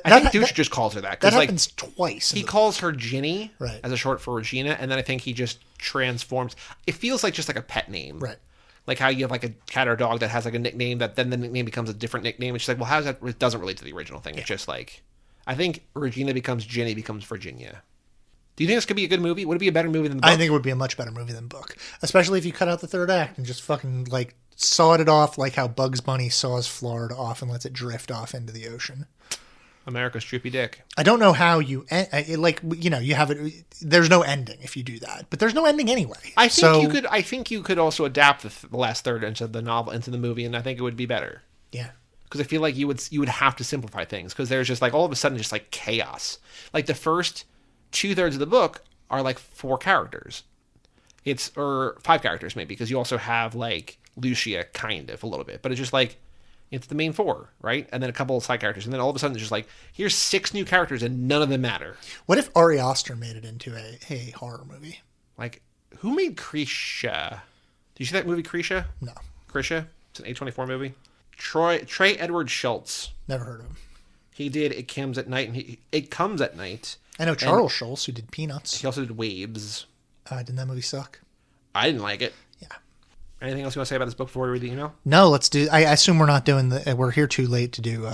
I think Douche just calls her that. That happens twice. He calls her Ginny right. as a short for Regina, and then I think he just transforms. It feels like just like a pet name. Right. Like how you have like a cat or dog that has like a nickname that then the nickname becomes a different nickname. It's just like, well, how's that? It doesn't relate to the original thing. Yeah. It's just like, I think Regina becomes Ginny becomes Virginia. Do you think this could be a good movie? Would it be a better movie than the book? I think it would be a much better movie than the book. Especially if you cut out the third act and just fucking like sawed it off like how Bugs Bunny saws Florida off and lets it drift off into the ocean. America's droopy dick. I don't know how you you have it. There's no ending if you do that, but there's no ending anyway. I think you could also adapt the last third into the novel, into the movie, and I think it would be better. Yeah, because I feel like you would have to simplify things because there's just like all of a sudden just like chaos. Like the first 2/3 of the book are like 4 characters. Or 5 characters maybe, because you also have like Lucia kind of a little bit, but it's just like. It's the main 4, right? And then a couple of side characters. And then all of a sudden it's just like, here's 6 new characters and none of them matter. What if Ari Aster made it into a horror movie? Like, who made Krisha? Did you see that movie, Krisha? No. Krisha? It's an A24 movie. Trey Edward Schultz. Never heard of him. He did It Comes at Night. And It Comes at Night. I know Charles Schultz, who did Peanuts. He also did Waves. Didn't that movie suck? I didn't like it. Yeah. Anything else you want to say about this book before we read the email? No, let's do. I assume we're not doing we're here too late to do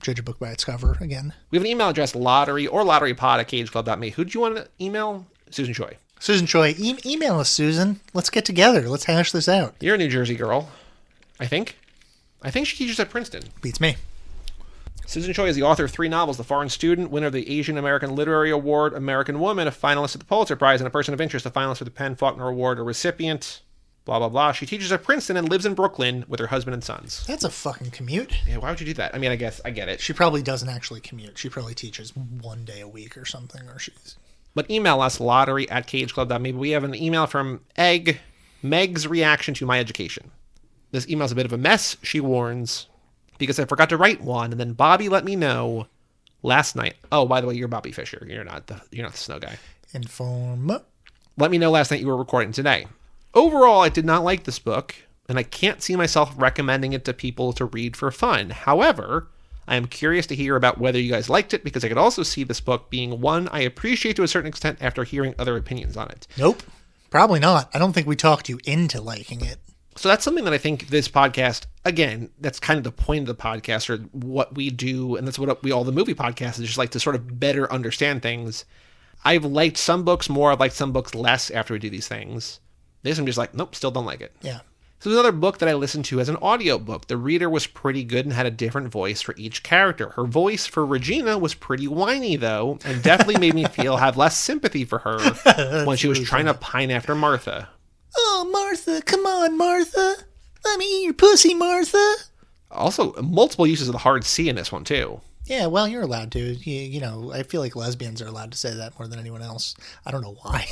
judge a book by its cover again. We have an email address, lotterypod@cageclub.me. Who do you want to email? Susan Choi. Susan Choi, email us, Susan. Let's get together. Let's hash this out. You're a New Jersey girl, I think. I think she teaches at Princeton. Beats me. Susan Choi is the author of 3 novels: The Foreign Student, winner of the Asian American Literary Award, American Woman, a finalist at the Pulitzer Prize, and a person of interest, a finalist for the Penn Faulkner Award, a recipient. Blah, blah, blah. She teaches at Princeton and lives in Brooklyn with her husband and sons. That's a fucking commute. Yeah, why would you do that? I mean, I guess I get it. She probably doesn't actually commute. She probably teaches 1 day a week or something. But email us, lottery@cageclub.me. We have an email from Egg, Meg's reaction to my education. This email's a bit of a mess, she warns, because I forgot to write one, and then Bobby let me know last night. Oh, by the way, you're Bobby Fischer. You're not the snow guy. Inform. Let me know last night you were recording today. Overall, I did not like this book, and I can't see myself recommending it to people to read for fun. However, I am curious to hear about whether you guys liked it, because I could also see this book being one I appreciate to a certain extent after hearing other opinions on it. Nope. Probably not. I don't think we talked you into liking it. So that's something that I think this podcast, again, that's kind of the point of the podcast, or what we do, and that's what all the movie podcasts is, just like to sort of better understand things. I've liked some books more, I've liked some books less after we do these things. This I'm just like, nope, still don't like it. Yeah. So there's another book that I listened to as an audiobook. The reader was pretty good and had a different voice for each character. Her voice for Regina was pretty whiny, though, and definitely made me have less sympathy for her when she was trying to pine after Martha. Oh, Martha, come on, Martha. Let me eat your pussy, Martha. Also, multiple uses of the hard C in this one, too. Yeah, well, you're allowed to. I feel like lesbians are allowed to say that more than anyone else. I don't know why.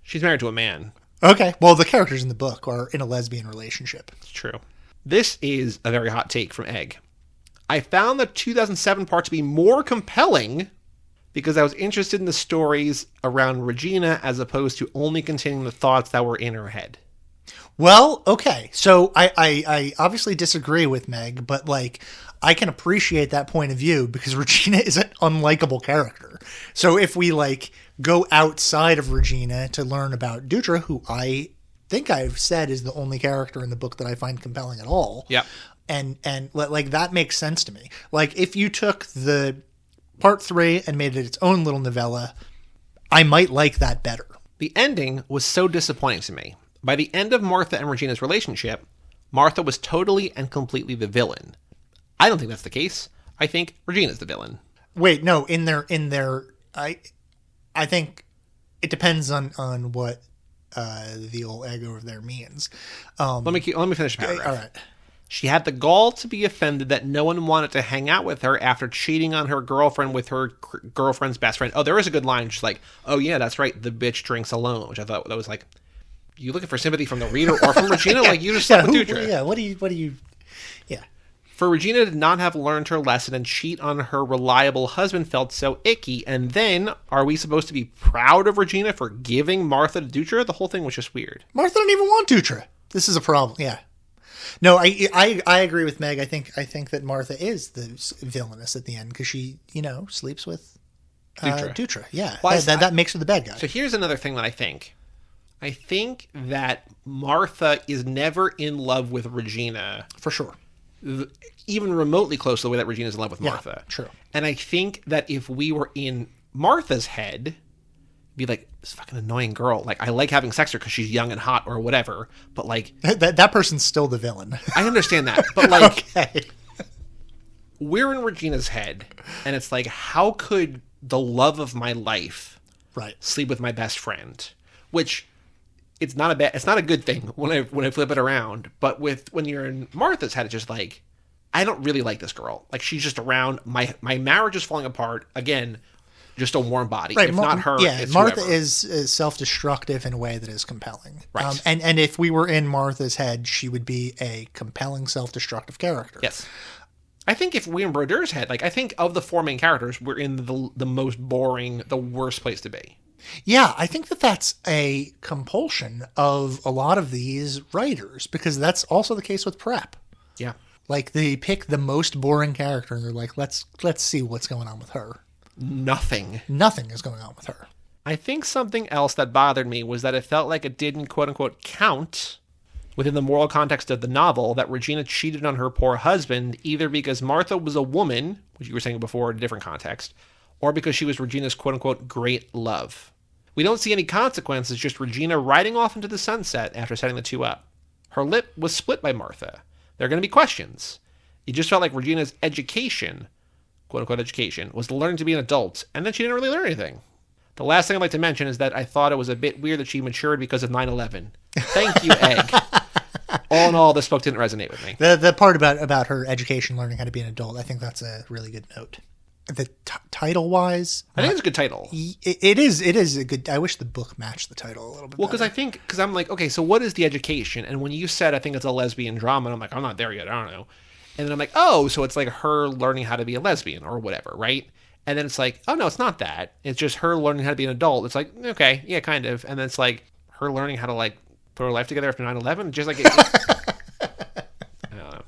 She's married to a man. Okay. Well, the characters in the book are in a lesbian relationship. It's true. This is a very hot take from Egg. I found the 2007 part to be more compelling because I was interested in the stories around Regina as opposed to only containing the thoughts that were in her head. Well, okay. So I obviously disagree with Meg, but like I can appreciate that point of view because Regina is an unlikable character. So if we like go outside of Regina to learn about Dutra, who I think I've said is the only character in the book that I find compelling at all. Yeah. And like that makes sense to me. Like if you took the part 3 and made it its own little novella, I might like that better. The ending was so disappointing to me. By the end of Martha and Regina's relationship, Martha was totally and completely the villain. I don't think that's the case. I think Regina's the villain. Wait, no, in their I think it depends on what the old egg over there means. Let me finish the paragraph. All right. She had the gall to be offended that no one wanted to hang out with her after cheating on her girlfriend with her girlfriend's best friend. Oh, there is a good line. She's like, oh yeah, that's right. The bitch drinks alone, which I thought that was like, you looking for sympathy from the reader or from Regina? Like you just slept with Dutra. Yeah. What do you? Yeah. For Regina to not have learned her lesson and cheat on her reliable husband felt so icky. And then, are we supposed to be proud of Regina for giving Martha to Dutra? The whole thing was just weird. Martha didn't even want Dutra. This is a problem. Yeah. No, I agree with Meg. I think that Martha is the villainess at the end because she, sleeps with Dutra. Yeah. That makes her the bad guy. So here's another thing that I think. I think that Martha is never in love with Regina. For sure. Even remotely close to the way that Regina's in love with Martha. Yeah, true. And I think that if we were in Martha's head, be like, this fucking annoying girl. Like, I like having sex with her because she's young and hot or whatever. But like... That person's still the villain. I understand that. But like... Okay. We're in Regina's head. And it's like, how could the love of my life sleep with my best friend? Which... It's not a good thing when I flip it around. But when you're in Martha's head, it's just like, I don't really like this girl. Like she's just around. My marriage is falling apart again. Just a warm body. Right. If not her, it's Martha whoever. is self-destructive in a way that is compelling. Right. And if we were in Martha's head, she would be a compelling self-destructive character. Yes. I think if we're in Brodeur's head, like I think of the 4 main characters, we're in the most boring, the worst place to be. Yeah, I think that's a compulsion of a lot of these writers because that's also the case with Prep. Yeah. Like they pick the most boring character and they're like, let's see what's going on with her. Nothing is going on with her. I think something else that bothered me was that it felt like it didn't quote unquote count within the moral context of the novel that Regina cheated on her poor husband either because Martha was a woman, which you were saying before in a different context, or because she was Regina's quote unquote great love. We don't see any consequences, just Regina riding off into the sunset after setting the two up. Her lip was split by Martha. There are going to be questions. It just felt like Regina's education, quote-unquote education, was learning to be an adult, and then she didn't really learn anything. The last thing I'd like to mention is that I thought it was a bit weird that she matured because of 9/11. Thank you, Egg. All in all, this book didn't resonate with me. The part about her education, learning how to be an adult, I think that's a really good note. The title-wise, I think it's a good title. It is a good. I wish the book matched the title a little bit. Well, because I'm like, okay, so what is the education? And when you said I think it's a lesbian drama, and I'm like, I'm not there yet. I don't know. And then I'm like, oh, so it's like her learning how to be a lesbian or whatever, right? And then it's like, oh no, it's not that. It's just her learning how to be an adult. It's like, okay, yeah, kind of. And then it's like her learning how to like put her life together after 9/11. Just like. I don't know.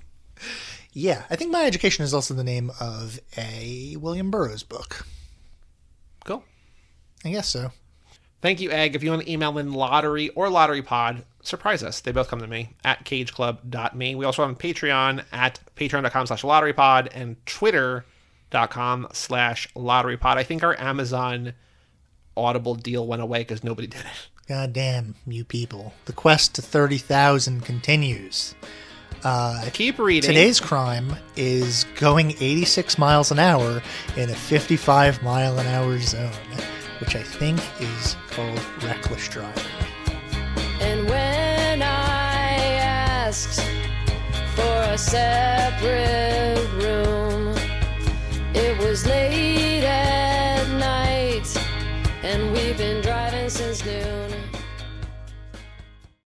Yeah, I think My Education is also the name of a William Burroughs book. Cool. I guess so. Thank you, Egg. If you want to email in lottery or lotterypod, surprise us. They both come to me at cageclub.me. We also have a Patreon at patreon.com/lotterypod and twitter.com/lotterypod. I think our Amazon Audible deal went away because nobody did it. God damn, you people. The quest to 30,000 continues. Keep reading. Today's crime is going 86 miles an hour in a 55 mile an hour zone, which I think is called reckless driving. And when I asked for a separate